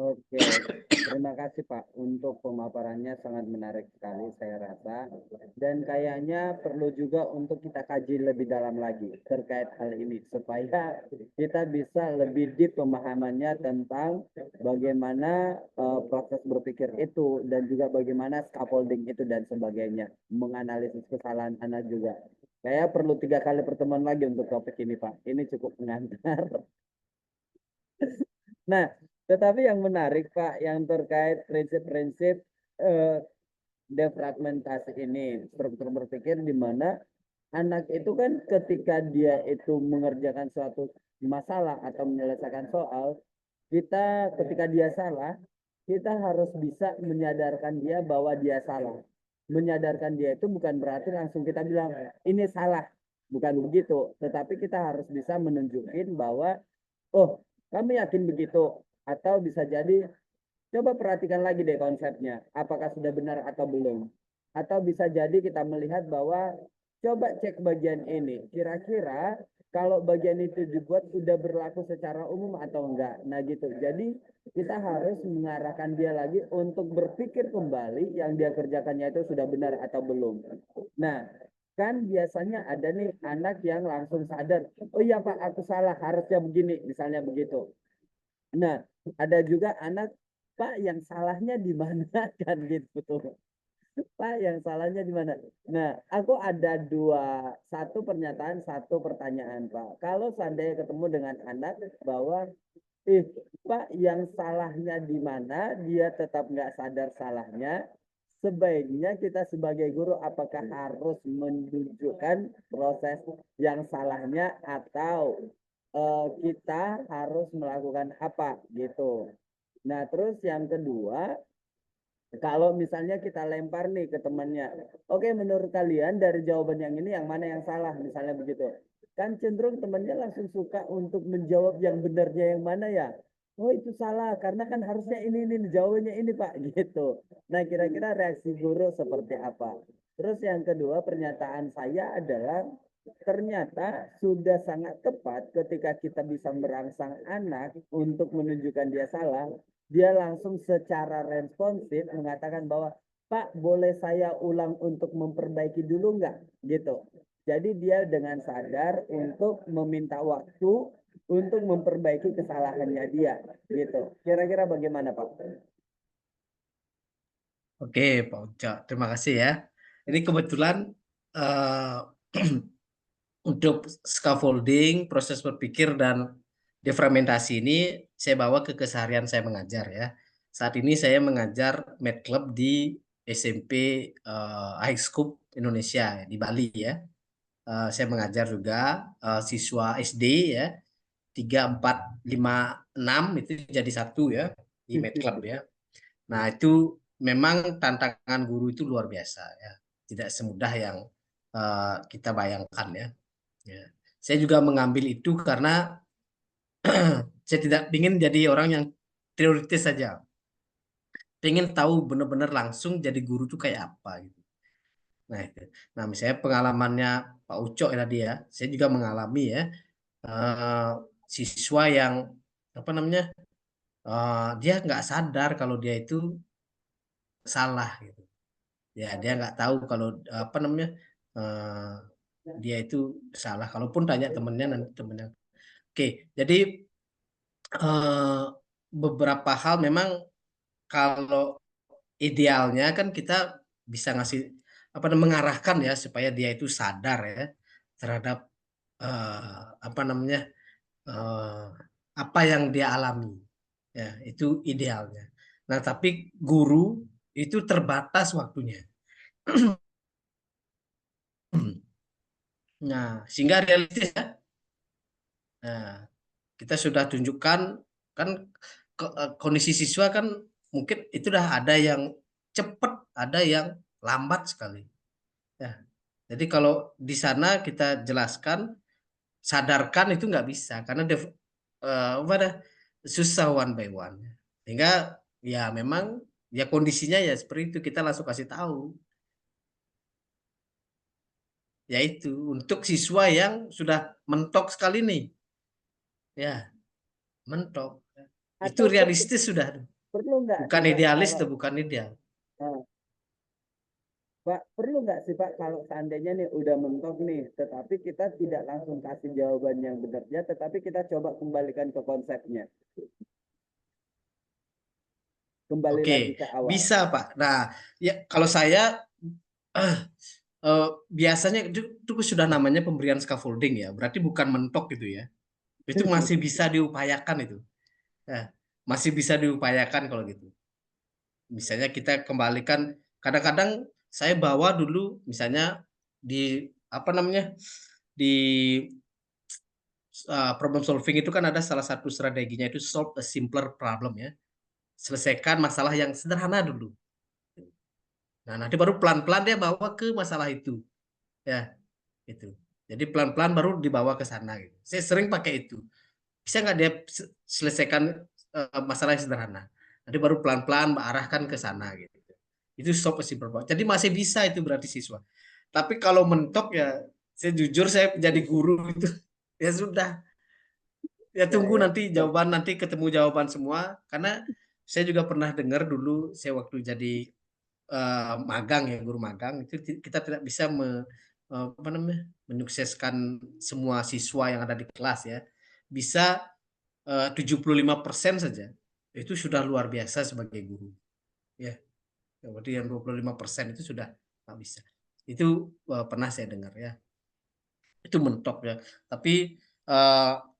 Oke, terima kasih Pak untuk pemaparannya sangat menarik sekali saya rasa. Dan kayaknya perlu juga untuk kita kaji lebih dalam lagi terkait hal ini supaya kita bisa lebih deep pemahamannya tentang bagaimana proses berpikir itu dan juga bagaimana scaffolding itu dan sebagainya. Menganalisis kesalahan anak juga. Saya perlu 3 kali pertemuan lagi untuk topik ini Pak. Ini cukup mengantar. Nah, tetapi yang menarik Pak, yang terkait prinsip-prinsip eh, defragmentasi ini, struktur berpikir di mana anak itu kan ketika dia itu mengerjakan suatu masalah atau menyelesaikan soal, kita ketika dia salah, kita harus bisa menyadarkan dia bahwa dia salah. Menyadarkan dia itu bukan berarti langsung kita bilang ini salah, bukan begitu. Tetapi kita harus bisa menunjukin bahwa oh, kami yakin begitu. Atau bisa jadi, coba perhatikan lagi deh konsepnya. Apakah sudah benar atau belum. Atau bisa jadi kita melihat bahwa, coba cek bagian ini. Kira-kira kalau bagian itu dibuat sudah berlaku secara umum atau enggak. Nah gitu. Jadi kita harus mengarahkan dia lagi untuk berpikir kembali yang dia kerjakannya itu sudah benar atau belum. Nah, kan biasanya ada nih anak yang langsung sadar, oh iya Pak, aku salah, harusnya begini, misalnya begitu. Nah, ada juga anak, Pak, yang salahnya di mana kan gitu tuh. Pak, yang salahnya di mana? Nah, aku ada satu pernyataan, satu pertanyaan, Pak. Kalau seandainya ketemu dengan anak bahwa, Pak, yang salahnya di mana, dia tetap nggak sadar salahnya, sebaiknya kita sebagai guru apakah harus menunjukkan proses yang salahnya atau kita harus melakukan apa gitu. Nah, terus yang kedua, kalau misalnya kita lempar nih ke temannya, oke menurut kalian dari jawaban yang ini yang mana yang salah, misalnya begitu. Kan cenderung temannya langsung suka untuk menjawab yang benarnya yang mana ya. Oh itu salah, karena kan harusnya ini jawabannya ini Pak, gitu. Nah kira-kira reaksi guru seperti apa? Terus yang kedua pernyataan saya adalah ternyata sudah sangat tepat ketika kita bisa merangsang anak untuk menunjukkan dia salah, dia langsung secara responsif mengatakan bahwa Pak, boleh saya ulang untuk memperbaiki dulu nggak? Gitu. Jadi dia dengan sadar untuk meminta waktu untuk memperbaiki kesalahannya dia. Gitu. Kira-kira bagaimana Pak? Oke, Pak Ucok, terima kasih ya. Ini kebetulan eh, untuk scaffolding, proses berpikir dan defragmentasi ini saya bawa ke keseharian saya mengajar ya. Saat ini saya mengajar Math Club di SMP High School Indonesia di Bali ya. Saya mengajar juga siswa SD ya, 3, 4, 5, 6 itu jadi satu ya di Math Club ya. Nah, itu memang tantangan guru itu luar biasa ya. Tidak semudah yang kita bayangkan ya. Ya. Saya juga mengambil itu karena saya tidak ingin jadi orang yang teoritis saja. Pengen tahu benar-benar langsung jadi guru itu kayak apa gitu. Nah, itu. Nah, misalnya pengalamannya Pak Ucok ya tadi ya, saya juga mengalami ya eh, siswa yang apa namanya dia nggak sadar kalau dia itu salah gitu. Ya, dia nggak tahu kalau apa namanya eh, dia itu salah. Kalaupun tanya temennya nanti temennya. Oke, jadi eh, beberapa hal memang kalau idealnya kan kita bisa ngasih apa namanya mengarahkan ya supaya dia itu sadar ya terhadap apa namanya eh, apa yang dia alami ya itu idealnya. Nah tapi guru itu terbatas waktunya. Nah sehingga realistis ya. Nah, kita sudah tunjukkan kan kondisi siswa kan mungkin itu dah ada yang cepat, ada yang lambat sekali. Ya, jadi kalau di sana kita jelaskan, sadarkan itu nggak bisa karena apa dah, susah one by one. Sehingga ya memang ya kondisinya ya seperti itu kita langsung kasih tahu, yaitu untuk siswa yang sudah mentok sekali nih, ya mentok. Itu Atau realistis sudah. perlu nggak Bukan sih Pak idealis kalau tuh, bukan ideal. Pak, perlu nggak sih Pak kalau seandainya nih udah mentok nih, tetapi kita tidak langsung kasih jawaban yang benarnya, tetapi kita coba kembalikan ke konsepnya. Kembali Oke, lagi ke awal. bisa Pak. Nah, ya kalau saya eh, biasanya itu sudah namanya pemberian scaffolding ya. Berarti bukan mentok gitu ya. Itu masih bisa diupayakan itu. Ya, masih bisa diupayakan kalau gitu. Misalnya kita kembalikan kadang-kadang saya bawa dulu misalnya di apa namanya? Di problem solving itu kan ada salah satu strateginya itu solve a simpler problem ya. Selesaikan masalah yang sederhana dulu. Nah, nanti baru pelan-pelan dia bawa ke masalah itu. Ya, itu. Jadi pelan-pelan baru dibawa ke sana gitu. Saya sering pakai itu. Bisa nggak dia selesaikan masalah yang sederhana? Nanti baru pelan-pelan arahkan ke sana gitu. Itu soft simple. Jadi masih bisa itu berarti siswa. Tapi kalau mentok ya, saya jujur saya jadi guru itu ya sudah. Ya Ya, tunggu ya. nanti jawaban nanti ketemu jawaban semua karena saya juga pernah dengar dulu saya waktu jadi magang ya guru magang itu kita tidak bisa apa namanya, menyukseskan semua siswa yang ada di kelas ya, bisa 75% saja, itu sudah luar biasa sebagai guru, ya. Berarti yang 25% itu sudah nggak bisa. Itu, pernah saya dengar ya, itu mentok ya. Tapi,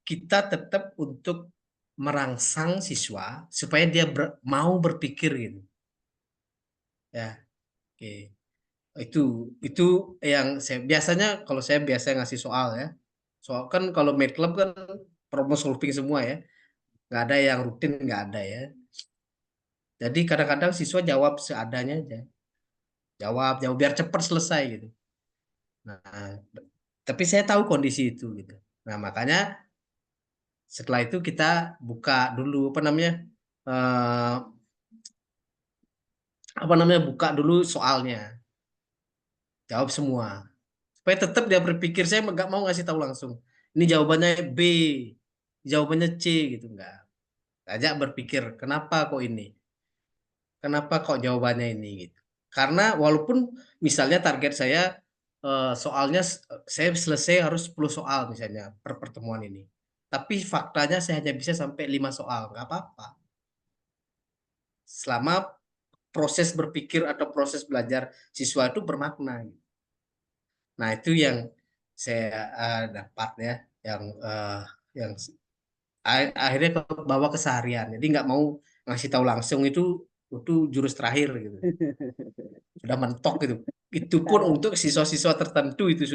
kita tetap untuk merangsang siswa supaya dia mau berpikir gitu, ya, oke. Itu yang saya biasanya kalau saya biasa ngasih soal ya, soal kan kalau Made Club kan problem solving semua ya, nggak ada yang rutin, nggak ada ya. Jadi kadang-kadang siswa jawab seadanya aja, jawab jawab biar cepat selesai gitu. Nah, tapi saya tahu kondisi itu gitu. Nah, makanya setelah itu kita buka dulu eh, buka dulu soalnya, jawab semua. Supaya tetap dia berpikir, saya nggak mau ngasih tahu langsung. Ini jawabannya B, jawabannya C gitu enggak. Ajak berpikir, kenapa kok ini? Kenapa kok jawabannya ini gitu. Karena walaupun misalnya target saya soalnya saya selesai harus 10 soal misalnya per pertemuan ini. Tapi faktanya saya hanya bisa sampai 5 soal, nggak apa-apa. Selama proses berpikir atau proses belajar siswa itu bermakna. Nah, itu yang saya dapat ya, yang akhirnya ke bawa keseharian. Jadi nggak mau ngasih tahu langsung itu jurus terakhir gitu. Sudah mentok gitu. Itu pun Kalau untuk siswa-siswa tertentu itu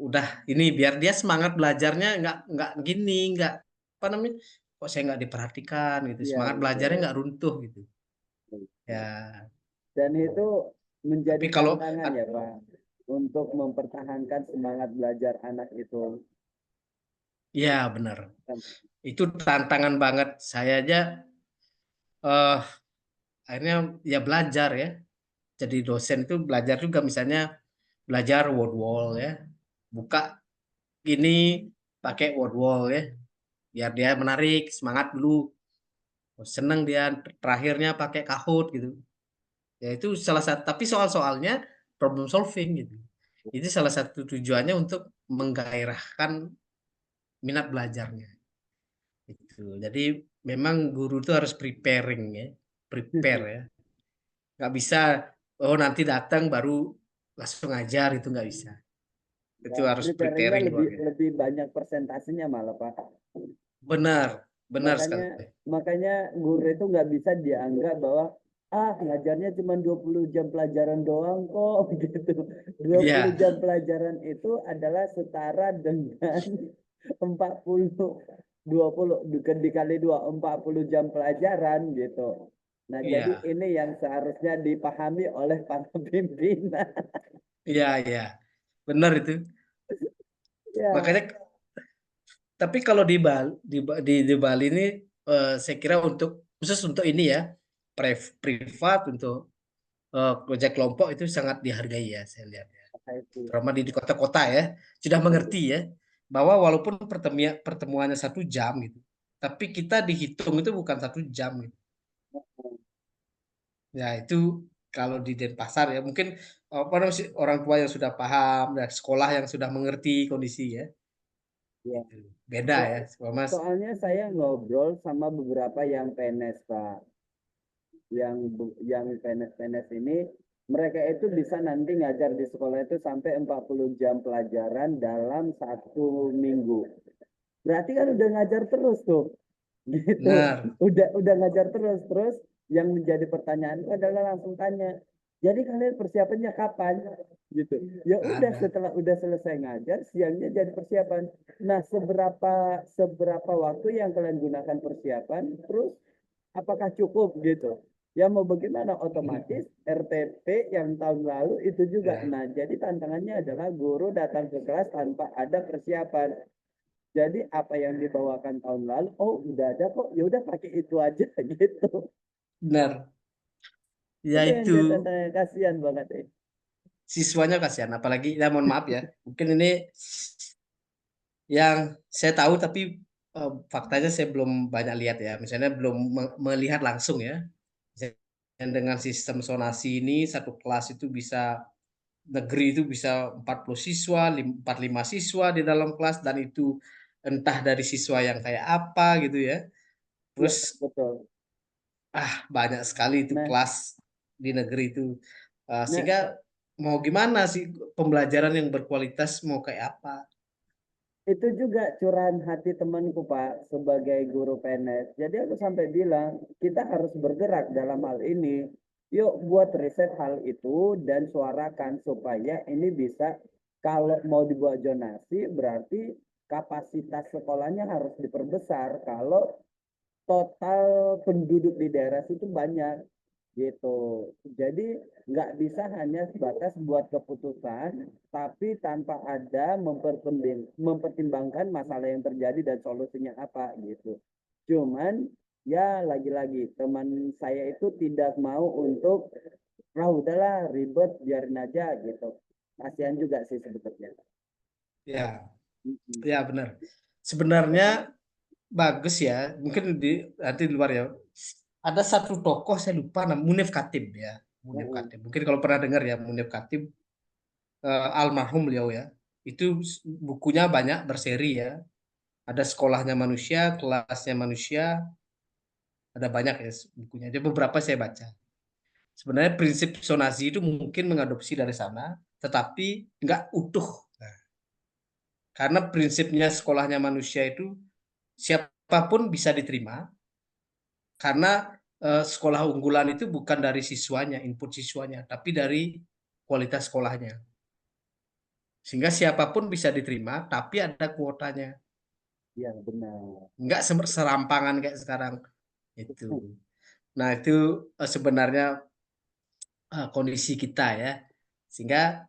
udah ini biar dia semangat belajarnya nggak gini, nggak apa namanya? Kok saya nggak diperhatikan gitu. iya Semangat belajarnya betul. nggak runtuh gitu. Ya, Dan itu menjadi tapi kalau tantangan ya Pak untuk mempertahankan semangat belajar anak itu. ya benar. Itu tantangan banget. Saya aja eh akhirnya ya belajar ya. Jadi dosen itu belajar juga misalnya belajar word wall ya. Buka ini pakai word wall ya. Biar dia menarik, semangat dulu. Seneng dia terakhirnya pakai Kahoot gitu. Ya itu salah satu tapi soal-soalnya problem solving gitu. Itu salah satu tujuannya untuk menggairahkan minat belajarnya. Gitu. Jadi memang guru itu harus preparing ya, prepare ya. Nggak bisa oh nanti datang baru langsung ngajar itu nggak bisa. Itu Dan harus preparingnya preparing lebih keluarga. lebih banyak persentasenya malah Pak. Benar, benar Makanya sekali. makanya guru itu nggak bisa dianggap bahwa ngajarnya cuma 20 jam pelajaran doang kok gitu. 20 Iya, jam pelajaran itu adalah setara dengan 40 20 dikali 2 40 jam pelajaran gitu. Nah, jadi iya, ini yang seharusnya dipahami oleh para pimpinan. iya, iya, benar itu. Ya, Makanya, tapi kalau di Bali, di Bali ini saya kira untuk khusus untuk ini ya, privat untuk kerja kelompok itu sangat dihargai ya saya lihat ya. itu. Terutama di kota-kota ya, sudah mengerti ya bahwa walaupun pertemuannya 1 jam gitu, tapi kita dihitung itu bukan 1 jam gitu. Ya itu kalau di Denpasar ya mungkin apa namanya sih, orang tua yang sudah paham dan sekolah yang sudah mengerti kondisi ya. Ya. Gitu. Beda So- ya, Mas. soalnya saya ngobrol sama beberapa yang PNS, Pak. Yang PNS-PNS ini mereka itu bisa nanti ngajar di sekolah itu sampai 40 jam pelajaran dalam 1 minggu. Berarti kan udah ngajar terus tuh. Gitu. Benar. Udah ngajar terus yang menjadi pertanyaan itu adalah langsung tanya. Jadi kalian persiapannya kapan? Gitu. Ya udah Ada. setelah udah selesai ngajar siangnya jadi persiapan. Nah, seberapa waktu yang kalian gunakan persiapan? Terus apakah cukup gitu? Ya mau bagaimana otomatis RTP yang tahun lalu itu juga. Ya. Nah, jadi tantangannya adalah guru datang ke kelas tanpa ada persiapan. Jadi apa yang dibawakan tahun lalu, oh udah ada kok, ya udah pakai itu aja gitu. Benar. Ya Itu yang itu jadi tantangan kasihan banget. siswanya kasihan apalagi ya mohon maaf ya. Mungkin ini yang saya tahu tapi faktanya saya belum banyak lihat ya. Misalnya belum melihat langsung ya. Misalnya dengan sistem sonasi ini satu kelas itu bisa negeri itu bisa 40 siswa, 45 siswa di dalam kelas, dan itu entah dari siswa yang kayak apa gitu ya. Ya, Terus betul. banyak sekali itu Nah, kelas di negeri itu. nah Sehingga mau gimana sih pembelajaran yang berkualitas mau kayak apa? itu juga curahan hati temanku Pak sebagai guru PNS. Jadi aku sampai bilang kita harus bergerak dalam hal ini. Yuk buat riset hal itu dan suarakan supaya ini bisa, kalau mau dibuat zonasi berarti kapasitas sekolahnya harus diperbesar. Kalau total penduduk di daerah situ banyak gitu. Jadi nggak bisa hanya sebatas buat keputusan, tapi tanpa ada mempertimbangkan masalah yang terjadi dan solusinya apa gitu. Cuman ya lagi-lagi teman saya itu tidak mau untuk, udahlah ribet biarin aja gitu. Kasihan juga sih sebetulnya. Ya, Mm-mm. ya benar. Sebenarnya bagus ya. Mungkin nanti di luar ya. Ada satu tokoh saya lupa namanya Munif Katib ya. Munif Mm-mm. Katib. Mungkin kalau pernah dengar ya Munif Katib, almarhum beliau ya. Itu bukunya banyak berseri ya. Ada sekolahnya manusia, kelasnya manusia, ada banyak ya bukunya. Ada beberapa saya baca. Sebenarnya prinsip zonasi itu mungkin mengadopsi dari sana, tetapi nggak utuh. Nah, karena prinsipnya sekolahnya manusia itu siapapun bisa diterima, karena sekolah unggulan itu bukan dari siswanya, input siswanya, tapi dari kualitas sekolahnya. Sehingga siapapun bisa diterima, tapi ada kuotanya. Ya benar. Nggak serampangan kayak sekarang. Itu. Nah, itu sebenarnya kondisi kita ya. Sehingga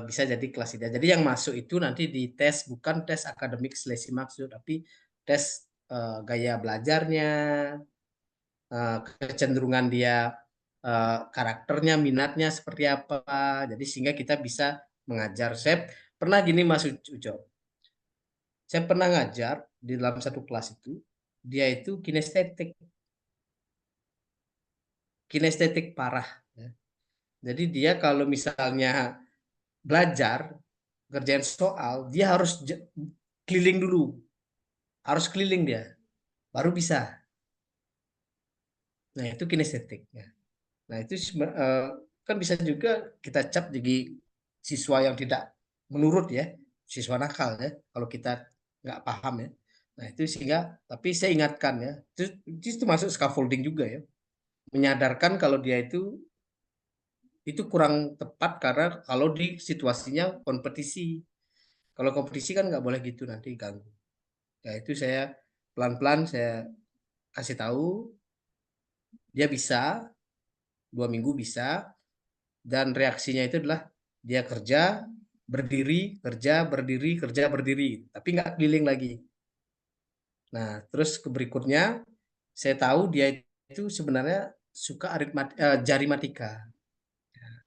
bisa jadi kelas tidak. Jadi yang masuk itu nanti di tes, bukan tes akademik seleksi maksud, tapi tes gaya belajarnya, kecenderungan dia, karakternya, minatnya seperti apa. Jadi sehingga kita bisa mengajar. Saya pernah gini Mas Ujo, saya pernah ngajar di dalam satu kelas itu, dia itu kinestetik parah. Ya. Jadi dia kalau misalnya belajar, kerjaan soal, dia harus keliling dulu, harus keliling dia, baru bisa. Nah itu kinestetik. Ya. Nah itu kan bisa juga kita cap jadi siswa yang tidak menurut ya, siswa nakal ya, kalau kita nggak paham ya. Nah itu sehingga, tapi saya ingatkan ya, itu masuk scaffolding juga ya, menyadarkan kalau dia itu kurang tepat karena kalau di situasinya kompetisi. Kalau kompetisi kan nggak boleh gitu, nanti ganggu. Ya itu saya pelan-pelan saya kasih tahu, dia bisa 2 minggu bisa, dan reaksinya itu adalah dia kerja berdiri, kerja berdiri, kerja berdiri, tapi nggak keliling lagi. Nah terus ke berikutnya saya tahu dia itu sebenarnya suka jari matika.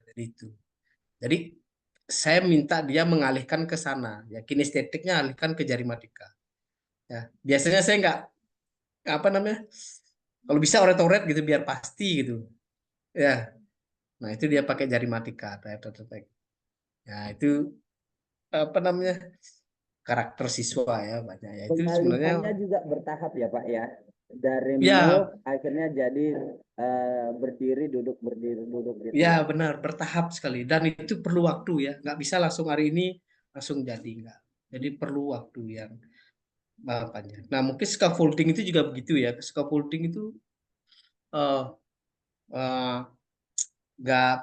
Jadi itu. Jadi saya minta dia mengalihkan ke sana, ya kinestetiknya alihkan ke jari matika. Ya, biasanya saya nggak, apa namanya, kalau bisa oret-oret gitu biar pasti gitu. Ya, nah itu dia pakai jari matika, ya itu apa namanya, karakter siswa ya banyak ya, itu sebenarnya Pengalihannya juga bertahap ya Pak ya. Dari ya, move akhirnya jadi berdiri duduk gitu ya ya. benar, bertahap sekali, dan itu perlu waktu ya, nggak bisa langsung hari ini langsung jadi, nggak. Jadi perlu waktu yang panjang. Nah mungkin scaffolding itu juga begitu ya, scaffolding itu eh eh, nggak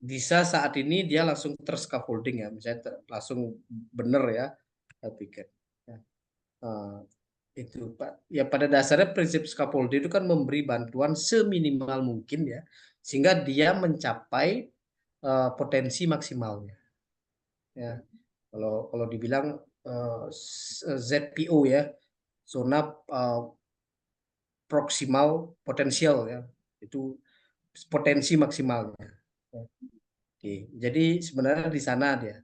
bisa saat ini dia langsung terskaffolding ya, misalnya langsung benar ya, saya pikir. Ya. Eh, itu Pak. Ya pada dasarnya prinsip scaffolding itu kan memberi bantuan seminimal mungkin ya, sehingga dia mencapai potensi maksimalnya. Ya, kalau dibilang ZPO ya, zona eh, proksimal potensial ya, itu potensi maksimalnya. Oke. Jadi sebenarnya di sana dia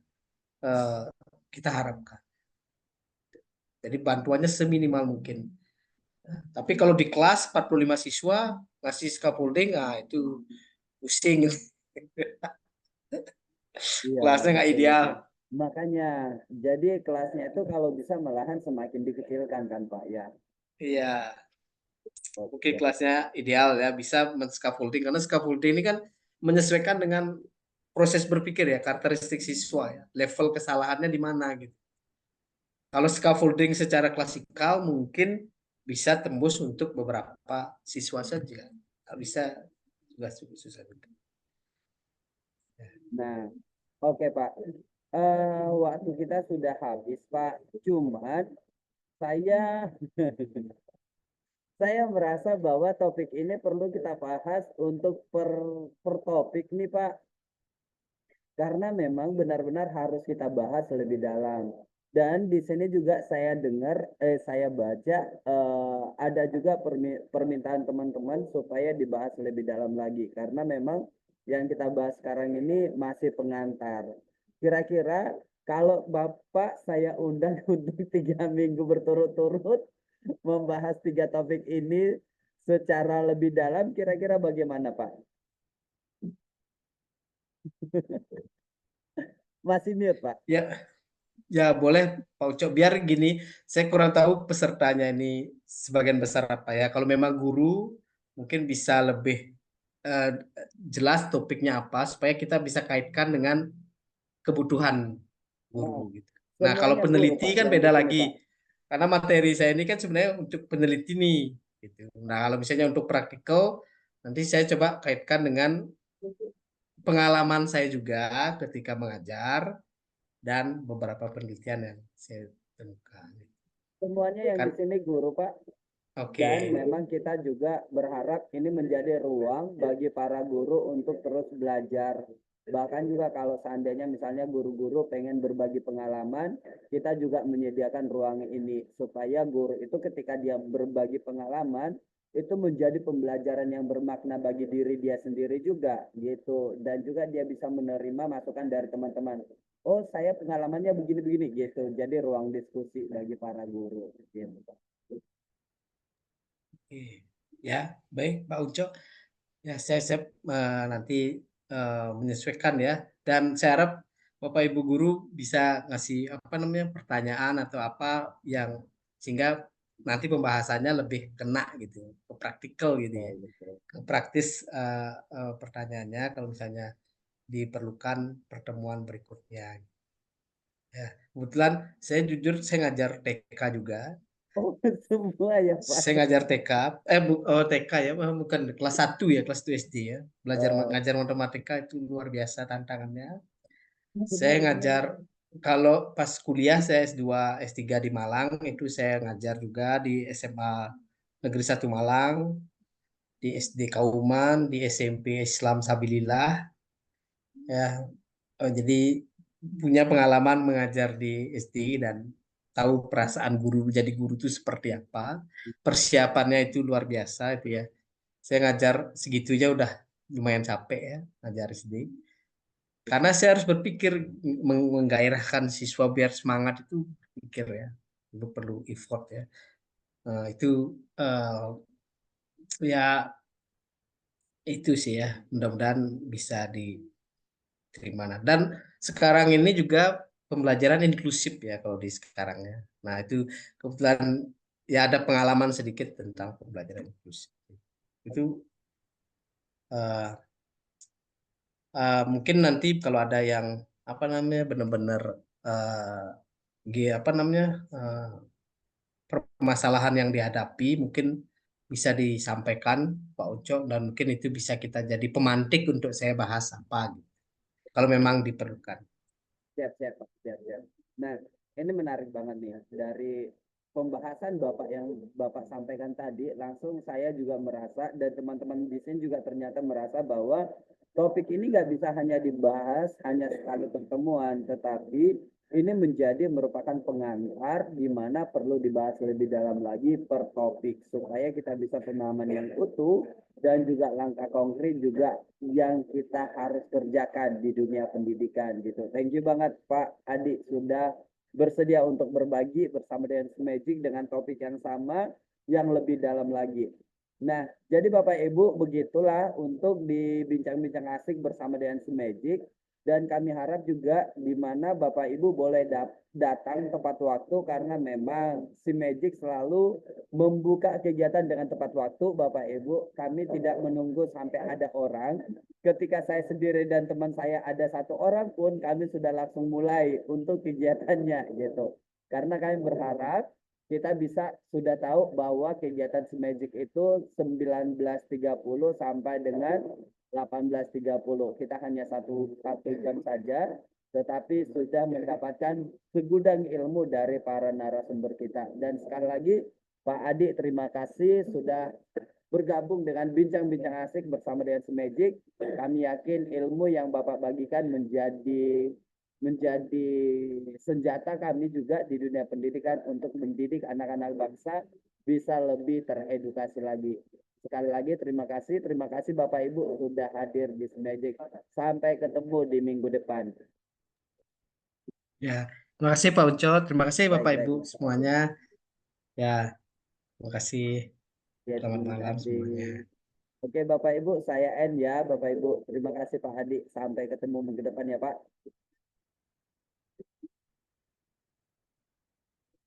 eh, kita harapkan. Jadi bantuannya seminimal mungkin. Tapi kalau di kelas 45 siswa ngasih scaffolding, itu pusing. Iya, Kelasnya nggak betul, ideal. betul. Makanya, jadi kelasnya itu kalau bisa malahan semakin dikecilkan kan Pak ya. Iya, mungkin Oke. kelasnya ideal ya, bisa men-scaffolding karena scaffolding ini kan menyesuaikan dengan proses berpikir ya, karakteristik siswa ya, level kesalahannya di mana gitu. Kalau scaffolding secara klasikal mungkin bisa tembus untuk beberapa siswa saja, nggak bisa juga susah. Nah, oke Pak. Waktu kita sudah habis Pak. Cuman saya saya merasa bahwa topik ini perlu kita bahas untuk per topik nih Pak. Karena memang benar-benar harus kita bahas lebih dalam. Dan di sini juga saya dengar, saya baca ada juga permintaan teman-teman supaya dibahas lebih dalam lagi. Karena memang yang kita bahas sekarang ini masih pengantar. Kira-kira kalau Bapak saya undang untuk 3 minggu berturut-turut membahas 3 topik ini secara lebih dalam, kira-kira bagaimana Pak? Masih mute Pak? Ya, ya boleh Pak Ucok. Biar gini, saya kurang tahu pesertanya ini sebagian besar apa ya. Kalau memang guru mungkin bisa lebih eh, jelas topiknya apa supaya kita bisa kaitkan dengan kebutuhan guru Nah, gitu. Nah, kalau semuanya guru peneliti Pak kan yang di beda sini lagi. Pak. Karena materi saya ini kan sebenarnya untuk peneliti nih gitu. Nah, kalau misalnya untuk praktikal nanti saya coba kaitkan dengan pengalaman saya juga ketika mengajar dan beberapa penelitian yang saya temukan. Semuanya yang di Kan, sini guru Pak. oke. Dan memang kita juga berharap ini menjadi ruang bagi para guru untuk terus belajar. Bahkan juga kalau seandainya misalnya guru-guru pengen berbagi pengalaman, kita juga menyediakan ruang ini supaya guru itu ketika dia berbagi pengalaman itu menjadi pembelajaran yang bermakna bagi diri dia sendiri juga gitu, dan juga dia bisa menerima masukan dari teman-teman. Oh, saya pengalamannya begini-begini gitu. Jadi ruang diskusi bagi para guru gitu. Oke. Ya, baik Pak Uco. Ya, saya nanti menyesuaikan ya. Dan saya harap Bapak Ibu guru bisa ngasih apa namanya pertanyaan atau apa yang sehingga nanti pembahasannya lebih kena gitu, ke praktikal gitu ya. Betul, betul. Ke praktis pertanyaannya kalau misalnya diperlukan pertemuan berikutnya. Ya, kebetulan saya jujur saya ngajar TK juga. Oh, semua ya Pak. Saya ngajar TK, TK ya, bukan kelas 1 ya, kelas 1 SD ya. Belajar Oh, ngajar matematika itu luar biasa tantangannya. Saya ngajar kalau pas kuliah saya S2, S3 di Malang, itu saya ngajar juga di SMA Negeri 1 Malang, di SD Kauman, di SMP Islam Sabilillah ya. Jadi punya pengalaman mengajar di SD dan tahu perasaan guru jadi guru itu seperti apa. Persiapannya itu luar biasa itu ya. Saya ngajar segitunya udah lumayan capek ya ngajar SD. Karena saya harus berpikir menggairahkan siswa biar semangat itu pikir ya. Itu perlu effort ya. Itu ya itu sih ya. Mudah-mudahan bisa diterima. Nah, dan sekarang ini juga pembelajaran inklusif ya kalau di sekarang ya. Nah, itu kebetulan ya ada pengalaman sedikit tentang pembelajaran inklusif. Itu eh, mungkin nanti kalau ada yang apa namanya benar-benar apa namanya permasalahan yang dihadapi mungkin bisa disampaikan Pak Uco dan mungkin itu bisa kita jadi pemantik untuk saya bahas apa gitu. Kalau memang diperlukan. siap, siap, Pak. Siap, siap. Nah, ini menarik banget nih ya. Dari pembahasan Bapak yang Bapak sampaikan tadi, langsung saya juga merasa dan teman-teman di sini juga ternyata merasa bahwa topik ini nggak bisa hanya dibahas hanya sekali pertemuan, tetapi ini menjadi merupakan pengantar di mana perlu dibahas lebih dalam lagi per topik supaya kita bisa pemahaman yang utuh dan juga langkah konkret juga yang kita harus kerjakan di dunia pendidikan gitu. Thank you banget Pak Adi sudah bersedia untuk berbagi bersama dengan Magic dengan topik yang sama yang lebih dalam lagi. Nah, jadi Bapak Ibu begitulah untuk di bincang-bincang asik bersama dengan Magic. Dan kami harap juga di mana Bapak Ibu boleh datang tepat waktu karena memang si Magic selalu membuka kegiatan dengan tepat waktu Bapak Ibu. Kami tidak menunggu sampai ada orang. Ketika saya sendiri dan teman saya ada satu orang pun kami sudah langsung mulai untuk kegiatannya gitu. Karena kami berharap kita bisa sudah tahu bahwa kegiatan si Magic itu 19.30 sampai dengan 18.30. Kita hanya satu jam saja, tetapi sudah mendapatkan segudang ilmu dari para narasumber kita. Dan sekali lagi, Pak Adi, terima kasih sudah bergabung dengan bincang-bincang asik bersama dengan Magic. Kami yakin ilmu yang Bapak bagikan menjadi senjata kami juga di dunia pendidikan untuk mendidik anak-anak bangsa bisa lebih teredukasi lagi. Sekali lagi terima kasih Bapak Ibu sudah hadir di Magic. Sampai ketemu di minggu depan. Ya, terima kasih Pak Ucok, terima kasih Bapak Baik, Ibu terima semuanya. kasih. Ya, terima kasih. Ya, Selamat terima malam kasih. semuanya. Oke Bapak Ibu, saya N ya Bapak Ibu. Terima kasih Pak Hadi. Sampai ketemu minggu depan ya Pak.